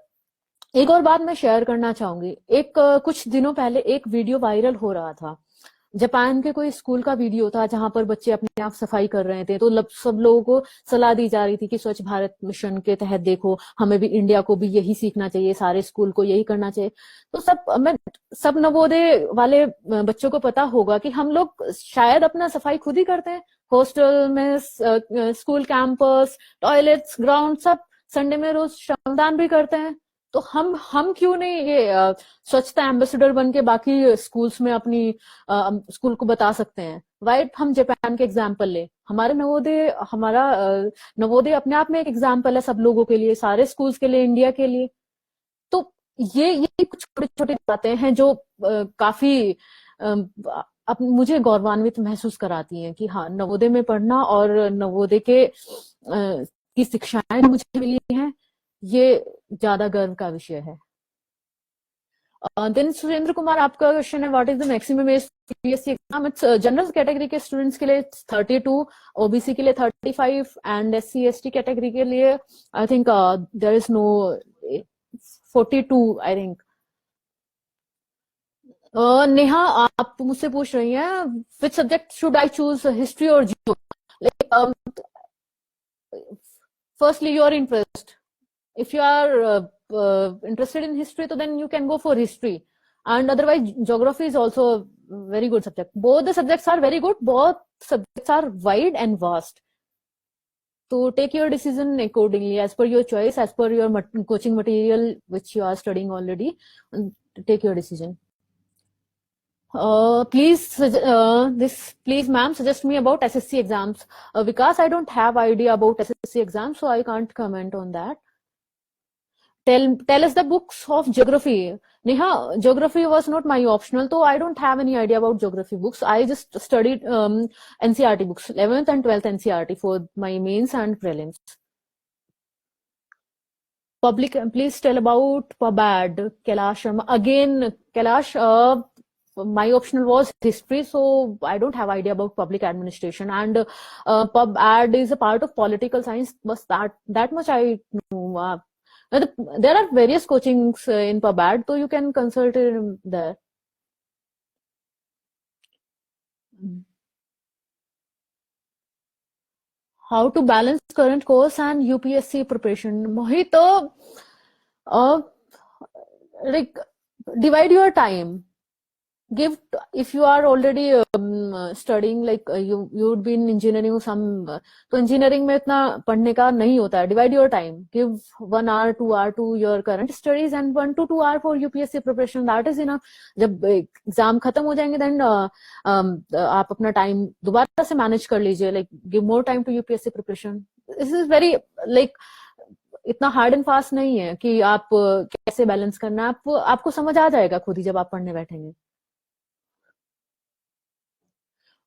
एक और बात मैं शेयर करना चाहूंगी। एक कुछ दिनों पहले एक वीडियो वायरल हो रहा था, जापान के कोई स्कूल का वीडियो था जहां पर बच्चे अपने आप सफाई कर रहे थे। तो सब लोगों को सलाह दी जा रही थी कि स्वच्छ भारत मिशन के तहत देखो, हमें भी, इंडिया को भी यही सीखना चाहिए, सारे स्कूल को यही करना चाहिए। तो सब नवोदय वाले बच्चों को पता होगा कि हम लोग शायद अपना सफाई खुद ही करते हैं, हॉस्टल में, स्कूल कैंपस, टॉयलेट्स, ग्राउंड, सब संडे में रोज श्रमदान भी करते हैं। तो हम क्यों नहीं ये स्वच्छता एम्बेसडर बन के बाकी स्कूल्स में अपनी स्कूल को बता सकते हैं। राइट, हम जापान के एग्जाम्पल ले, हमारा नवोदय अपने आप में एक एग्जाम्पल है सब लोगों के लिए, सारे स्कूल्स के लिए, इंडिया के लिए। तो ये कुछ छोटी छोटी बातें हैं जो काफी मुझे गौरवान्वित महसूस कराती हैं कि हाँ, नवोदय में पढ़ना और नवोदय के की शिक्षाएं मुझे मिली हैं, ये ज्यादा गर्व का विषय है। देन सुरेंद्र कुमार, आपका क्वेश्चन है what is the maximum age CBSE exam. It's general category के स्टूडेंट्स के लिए 32, ओबीसी के लिए 35 एंड एससी एसटी कैटेगरी के लिए I think there is no 42 I think. Neha, आप मुझसे पूछ रही हैं which subject should I choose, history और geo. Firstly your interest, if you are interested in history, so then you can go for history, and otherwise geography is also a very good subject. Both the subjects are very good, both subjects are wide and vast, so take your decision accordingly as per your choice, as per your coaching material which you are studying already, and take your decision. Please ma'am, suggest me about SSC exams, because I don't have idea about SSC exams, so I can't comment on that. Tell us the books of geography. Neha, geography was not my optional, so I don't have any idea about geography books. I just studied NCERT books, 11th and 12th NCERT for my mains and prelims. Public, please tell about PubAd. Kailash Sharma. Again, Kailash, my optional was history, so I don't have idea about public administration, and PubAd is a part of political science, but that much I know. There are various coachings in PubAd, so you can consult it there. How to balance current course and UPSC preparation? Mohit, uh, like divide your time. Give, if you are already studying, like you would be in engineering or some, तो engineering में इतना पढ़ने का नहीं होता है. Divide your time. Give 1 hour, 2 hour to your current studies and 1 to 2 hour for UPSC preparation. That is enough. जब exam खत्म हो जाएंगे then आप अपना टाइम दोबारा से मैनेज कर लीजिए. Like give more time to UPSC preparation. This is very like इतना हार्ड एंड फास्ट नहीं है कि आप कैसे बैलेंस करना है. आपको समझ आ जाएगा खुद ही जब आप पढ़ने बैठेंगे.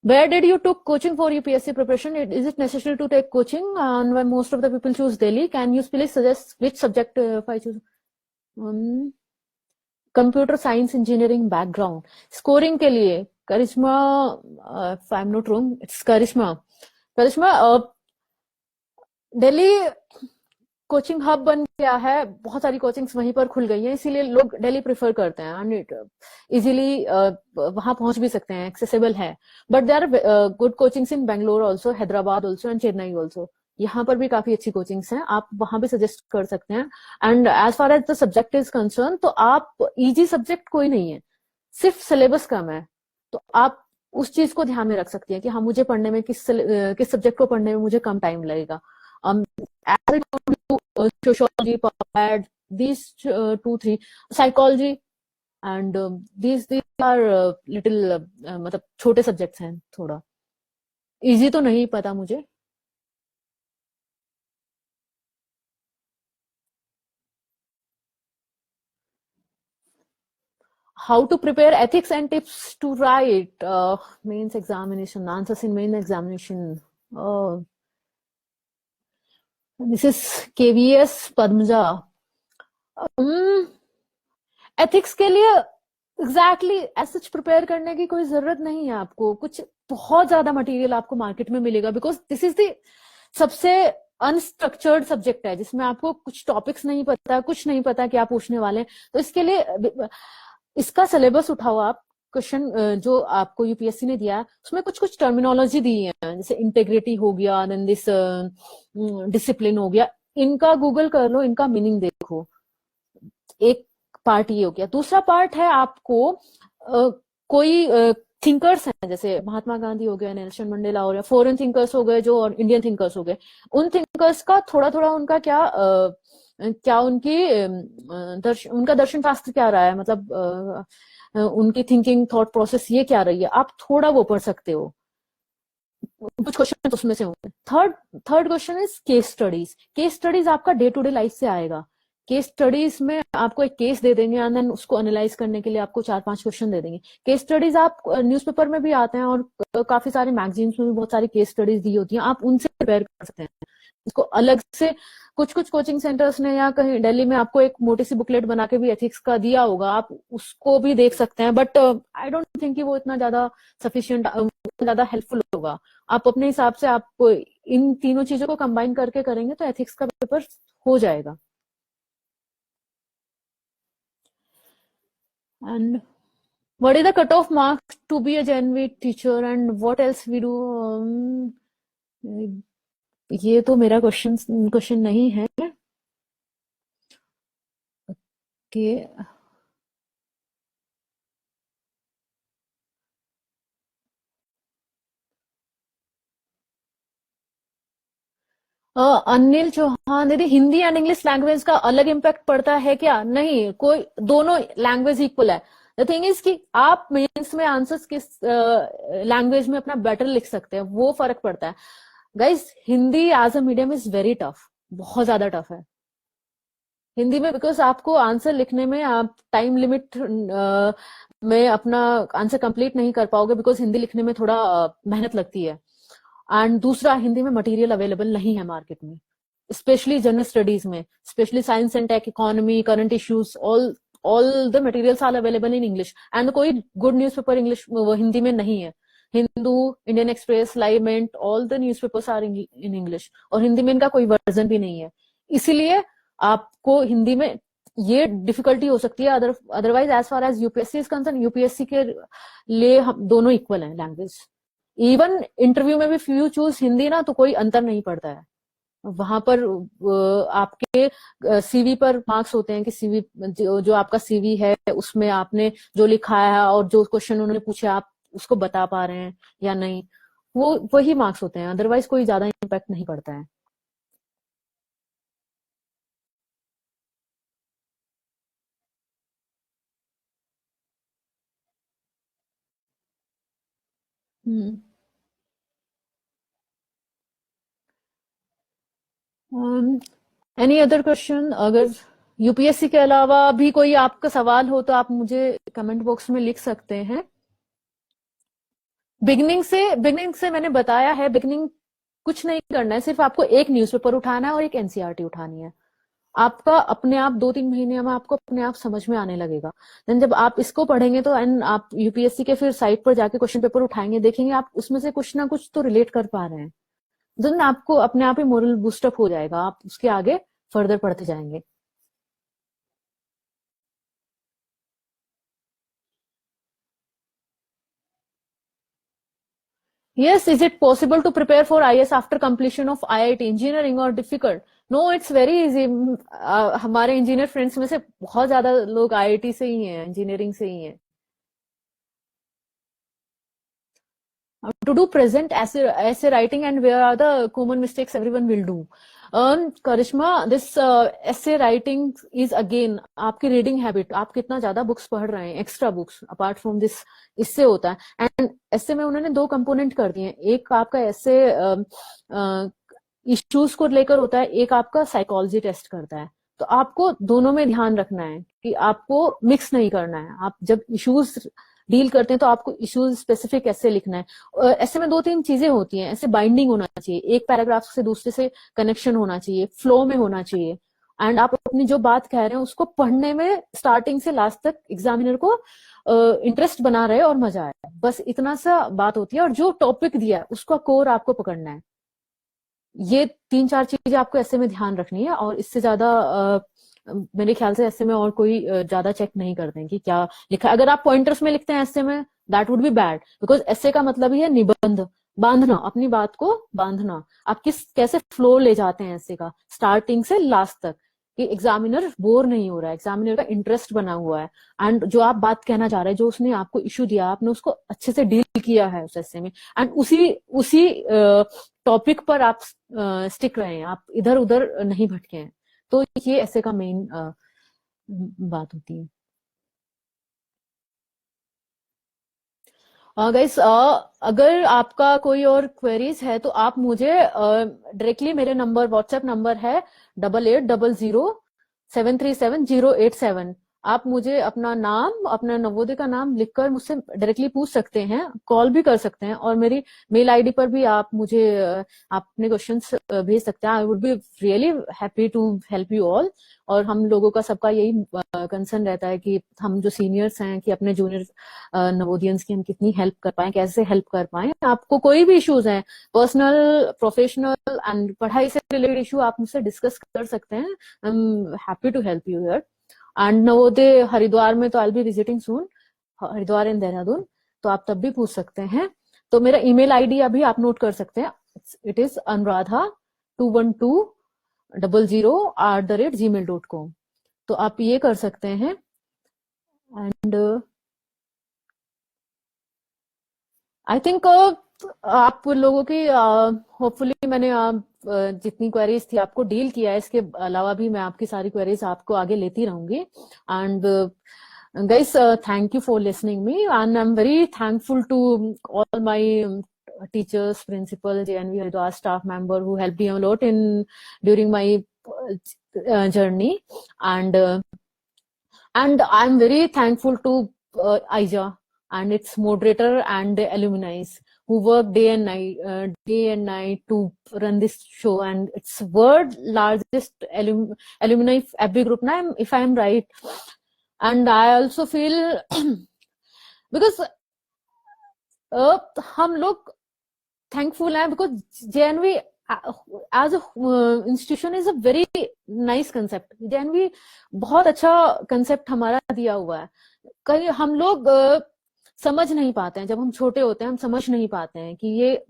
Where did you took coaching for UPSC preparation? Is it necessary to take coaching? And when most of the people choose Delhi, can you please suggest which subject if I choose? Computer science engineering background. Scoring के लिए Karishma, if I'm not wrong, it's Karishma. Delhi coaching hub बन गया है. बहुत सारी coachings वहीं पर खुल गई हैं, इसीलिए लोग दिल्ली प्रेफर करते हैं. एंड इजीली वहां पहुंच भी सकते हैं, एक्सेसिबल है. But there are good coachings in Bangalore also, Hyderabad also and Chennai also. यहाँ पर भी काफी अच्छी कोचिंग्स हैं, आप वहां भी सजेस्ट कर सकते हैं. And as far as the subject is concern, तो आप इजी सब्जेक्ट कोई नहीं है, सिर्फ सिलेबस कम है. तो आप उस चीज को ध्यान में रख सकती हैं कि हाँ, मुझे पढ़ने में किस सब्जेक्ट को पढ़ने में मुझे कम टाइम लगेगा. as I told you, sociology, PubMed, these 2-3, psychology, and these are little मतलब छोटे सब्जेक्ट्स हैं, थोड़ा इजी तो नहीं पता मुझे. How to prepare ethics and tips to write mains examination, answers in main examination. This is KVS Padmaja. Ethics के लिए एग्जैक्टली सच प्रिपेयर करने की कोई जरूरत नहीं है आपको. कुछ बहुत ज्यादा मटेरियल आपको मार्केट में मिलेगा, बिकॉज दिस इज द सबसे अनस्ट्रक्चर्ड सब्जेक्ट है जिसमें आपको कुछ टॉपिक्स नहीं पता, कुछ नहीं पता क्या पूछने वाले हैं. तो इसके लिए इसका सिलेबस उठाओ आप. क्वेश्चन जो आपको यूपीएससी ने दिया है उसमें कुछ कुछ टर्मिनोलॉजी दी है, जैसे इंटेग्रिटी हो गया, देन दिस डिसिप्लिन हो गया. इनका गूगल कर लो, इनका मीनिंग देखो. एक पार्ट ये हो गया. दूसरा पार्ट है आपको कोई थिंकर्स हैं, जैसे महात्मा गांधी हो गया, नेल्सन मंडेला हो गया, फॉरेन थिंकर्स हो गए जो, और इंडियन थिंकर्स हो गए. उन थिंकर्स का थोड़ा थोड़ा उनका क्या उनकी उनका दर्शन शास्त्र क्या रहा है, मतलब उनकी थिंकिंग थॉट प्रोसेस ये क्या रही है, आप थोड़ा वो पढ़ सकते हो. कुछ क्वेश्चन तो उसमें से होंगे. Third question is case studies. Case studies आपका डे टू डे लाइफ से आएगा. केस स्टडीज में आपको एक केस दे देंगे एंड देन उसको एनालाइज करने के लिए आपको 4-5 क्वेश्चन दे देंगे. केस स्टडीज आप न्यूज़पेपर में भी आते हैं और काफी सारे मैगजीन्स में भी बहुत सारी केस स्टडीज दी होती हैं, आप उनसे प्रिपेयर कर सकते हैं. इसको अलग से कुछ कोचिंग सेंटर्स ने या कहीं दिल्ली में आपको एक मोटी सी बुकलेट बना के भी एथिक्स का दिया होगा, आप उसको भी देख सकते हैं. बट आई डोंट थिंक कि वो इतना ज्यादा सफिशिएंट, ज्यादा हेल्पफुल होगा. आप अपने हिसाब से आप इन तीनों चीजों को कंबाइन करके करेंगे तो एथिक्स का पेपर हो जाएगा. And what is the cutoff mark to be a JNV teacher and what else we do? ये तो मेरा क्वेश्चन नहीं है कि अनिल चौहान, यदि हिंदी एंड इंग्लिश लैंग्वेज का अलग इम्पैक्ट पड़ता है क्या? नहीं, कोई दोनों लैंग्वेज इक्वल है. द थिंग इज कि आप मेंस में आंसर्स किस लैंग्वेज में अपना बेटर लिख सकते हैं, वो फर्क पड़ता है. Guys, Hindi as a medium is very tough, बहुत ज्यादा टफ है हिंदी में, बिकॉज आपको आंसर लिखने में आप टाइम लिमिट में अपना आंसर कंप्लीट नहीं कर पाओगे, बिकॉज हिंदी लिखने में थोड़ा मेहनत लगती है. एंड दूसरा, हिंदी में मटेरियल अवेलेबल नहीं है मार्केट में, स्पेशली जनरल स्टडीज में, specially science and tech, economy, current issues, all the materials are available in English. And कोई गुड न्यूज़पेपर इंग्लिश हिंदी में नहीं है. Hindu, Indian Express, Livemint, all the newspapers are in English, और हिंदी में इनका कोई वर्जन भी नहीं है. इसीलिए आपको हिंदी में ये डिफिकल्टी हो सकती है. Otherwise as far as UPSC is concern, UPSC के लिए हम दोनों इक्वल हैं लैंग्वेज. इवन इंटरव्यू में भी if you choose हिंदी ना, तो कोई अंतर नहीं पड़ता है वहां पर। आपके सीवी पर मार्क्स होते हैं कि सीवी जो आपका सीवी है उसमें आपने जो लिखा है और जो क्वेश्चन उन्होंने पूछे आप उसको बता पा रहे हैं या नहीं, वो वही मार्क्स होते हैं, अदरवाइज कोई ज्यादा इम्पैक्ट नहीं पड़ता है। Any other question? अगर यूपीएससी के अलावा भी कोई आपका सवाल हो तो आप मुझे कमेंट बॉक्स में लिख सकते हैं। बिगनिंग से मैंने बताया है, बिगनिंग कुछ नहीं करना है, सिर्फ आपको एक न्यूज़पेपर उठाना है और एक एनसीईआरटी उठानी है। आपका अपने आप 2-3 महीने में आपको अपने आप समझ में आने लगेगा। देन जब आप इसको पढ़ेंगे तो एंड आप यूपीएससी के फिर साइट पर जाके क्वेश्चन पेपर उठाएंगे, देखेंगे आप उसमें से कुछ ना कुछ तो रिलेट कर पा रहे हैं, देन आपको अपने आप ही मोरल बूस्टअप हो जाएगा, आप उसके आगे फर्दर पढ़ते जाएंगे। Yes, is it possible to prepare for IAS after completion of IIT engineering or difficult? No, it's very easy. हमारे इंजीनियर फ्रेंड्स में से बहुत ज्यादा लोग आईआईटी से ही हैं, इंजीनियरिंग से ही हैं। To do present essay writing and where are the common mistakes everyone will do? Karishma, this essay writing is again आपकी रीडिंग हैबिट, आप कितना ज्यादा बुक्स पढ़ रहे हैं, extra books apart from this, इससे होता है। एंड ऐसे में उन्होंने 2 कंपोनेंट कर दिए हैं, एक आपका ऐसे इश्यूज को लेकर होता है, एक आपका साइकोलॉजी टेस्ट करता है। तो आपको दोनों में ध्यान रखना है कि आपको मिक्स नहीं करना है। आप जब इश्यूज डील करते हैं तो आपको इश्यूज स्पेसिफिक ऐसे लिखना है। ऐसे में 2-3 चीजें होती हैं, ऐसे बाइंडिंग होना चाहिए, एक पैराग्राफ से दूसरे से कनेक्शन होना चाहिए, फ्लो में होना चाहिए, एंड आप अपनी जो बात कह रहे हैं उसको पढ़ने में स्टार्टिंग से लास्ट तक एग्जामिनर को इंटरेस्ट बना रहे और मजा आए, बस इतना सा बात होती है। और जो टॉपिक दिया है उसका कोर आपको पकड़ना है। ये 3-4 चीजें आपको ऐसे में ध्यान रखनी है, और इससे ज्यादा मेरे ख्याल से ऐसे में और कोई ज्यादा चेक नहीं करते हैं कि क्या लिखा है। अगर आप पॉइंटर्स में लिखते हैं ऐसे में, that would be bad, because ऐसे का मतलब ही है निबंध, बांधना, अपनी बात को बांधना। आप कैसे फ्लो ले जाते हैं ऐसे का स्टार्टिंग से लास्ट तक, कि एग्जामिनर बोर नहीं हो रहा है, एग्जामिनर का इंटरेस्ट बना हुआ है, एंड जो आप बात कहना चाह रहे हैं, जो उसने आपको इश्यू दिया, आपने उसको अच्छे से डील किया है उस ऐसे में, एंड उसी टॉपिक पर आप स्टिक रहे हैं, आप इधर उधर नहीं भटके हैं। तो ये ऐसे का मेन बात होती है। गाइस, अगर आपका कोई और क्वेरीज है तो आप मुझे डायरेक्टली, मेरे नंबर व्हाट्सएप नंबर है 8800737087, आप मुझे अपना नाम, अपना नवोदय का नाम लिखकर मुझसे डायरेक्टली पूछ सकते हैं, कॉल भी कर सकते हैं, और मेरी मेल आईडी पर भी आप मुझे अपने क्वेश्चंस भेज सकते हैं। I would be really happy to help you all. और हम लोगों का सबका यही कंसर्न रहता है कि हम जो सीनियर्स हैं कि अपने जूनियर नवोदियंस की हम कितनी हेल्प कर पाए, कैसे हेल्प कर पाए। आपको कोई भी इश्यूज हैं, पर्सनल, प्रोफेशनल एंड पढ़ाई से रिलेटेड इशू, आप मुझसे डिस्कस कर सकते हैं। I am happy to help you here. And Navodaya Haridwar में तो I will be visiting soon, Haridwar and Dehradun, तो आप तब भी पूछ सकते हैं। तो मेरा ईमेल आईडी अभी आप नोट कर सकते हैं, इट इज anuradha212000@gmail.com। तो आप ये कर सकते हैं। एंड आई थिंक आप लोगों की होपफुली मैंने जितनी क्वेरीज थी आपको डील किया है, इसके अलावा भी मैं आपकी सारी क्वेरीज आपको आगे लेती रहूंगी। And guys, thank you for listening me, and I'm very thankful to all my teachers, principal, JNV Haridwar staff member who helped me a lot during my journey, and I'm very thankful to Aija and its moderator and the alumni who work day and night to run this show, and it's world largest alumni FB group now, if I am right. And I also feel because हम लोग thankful हैं because JNV as a institution is a very nice concept. JNV बहुत अच्छा concept हमारा दिया हुआ है। कहीं हम लोग समझ नहीं पाते हैं। जब हम छोटे होते हैं हम समझ नहीं पाते हैं कि ये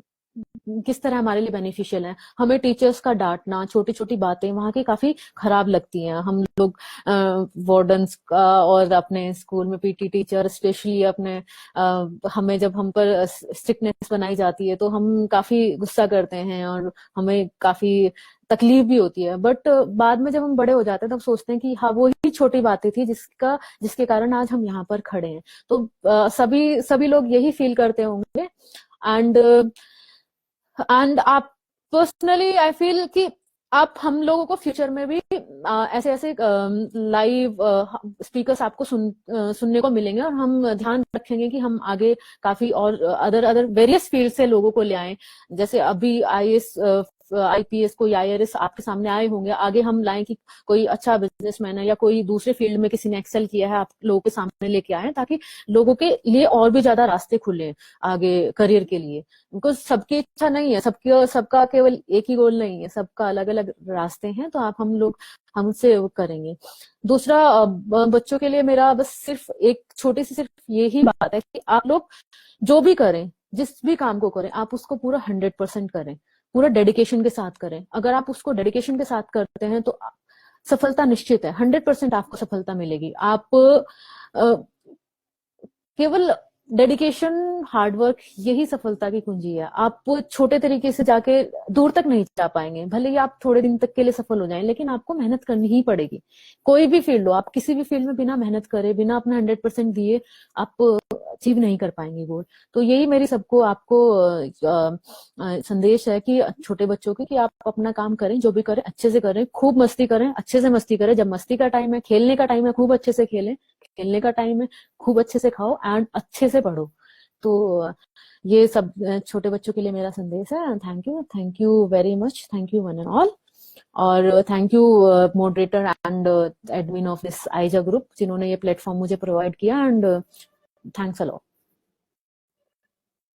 किस तरह हमारे लिए बेनिफिशियल है। हमें टीचर्स का डांटना, छोटी छोटी बातें वहां की काफी खराब लगती हैं। हम लोग वार्डन्स का और अपने स्कूल में पीटी टीचर स्पेशली अपने हमें जब हम पर स्ट्रिक्टनेस बनाई जाती है तो हम काफी गुस्सा करते हैं और हमें काफी तकलीफ भी होती है। बट बाद में जब हम बड़े हो जाते हैं तब सोचते हैं कि हाँ वो ही छोटी बातें थी जिसके कारण आज हम यहाँ पर खड़े हैं। तो सभी सभी लोग यही फील करते होंगे। एंड आप पर्सनली आई फील कि आप हम लोगों को फ्यूचर में भी ऐसे ऐसे लाइव स्पीकर्स आपको सुनने को मिलेंगे और हम ध्यान रखेंगे कि हम आगे काफी और अदर वेरियस फील्ड से लोगों को ले आए। जैसे अभी आईएएस आईपीएस कोई आईआरएस आपके सामने आए होंगे, आगे हम लाएं कि कोई अच्छा बिजनेसमैन है या कोई दूसरे फील्ड में किसी ने एक्सेल किया है, आप लोगों के सामने लेके आए ताकि लोगों के लिए और भी ज्यादा रास्ते खुले आगे करियर के लिए। बिकॉज सबकी इच्छा नहीं है, सबका केवल एक ही गोल नहीं है, सबका अलग अलग रास्ते हैं। तो आप हम लोग हमसे वो करेंगे। दूसरा बच्चों के लिए मेरा बस सिर्फ एक छोटी सी सिर्फ यही बात है कि आप लोग जो भी करें, जिस भी काम को करें, आप उसको पूरा 100% करें, पूरा डेडिकेशन के साथ करें। अगर आप उसको डेडिकेशन के साथ करते हैं तो सफलता निश्चित है, 100% आपको सफलता मिलेगी। आप केवल डेडिकेशन, हार्डवर्क यही सफलता की कुंजी है। आप छोटे तरीके से जाके दूर तक नहीं जा पाएंगे। भले ही आप थोड़े दिन तक के लिए सफल हो जाएं, लेकिन आपको मेहनत करनी ही पड़ेगी। कोई भी फील्ड हो, आप किसी भी फील्ड में बिना मेहनत करे, बिना अपना 100% दिए आप अचीव नहीं कर पाएंगे गोल। तो यही मेरी सबको आपको संदेश है कि छोटे बच्चों की कि आप अपना काम करें, जो भी करें अच्छे से करें, खूब मस्ती करें, अच्छे से मस्ती करें। जब मस्ती का टाइम है, खेलने का टाइम है, खूब अच्छे से खेलें। खेलने का टाइम है, खूब अच्छे से खाओ एंड अच्छे से पढ़ो। तो ये सब छोटे बच्चों के लिए मेरा संदेश है। Thank you very much, thank you one and all. और thank you moderator and admin of this आइजा ग्रुप जिन्होंने ये प्लेटफॉर्म मुझे प्रोवाइड किया। And thanks a lot.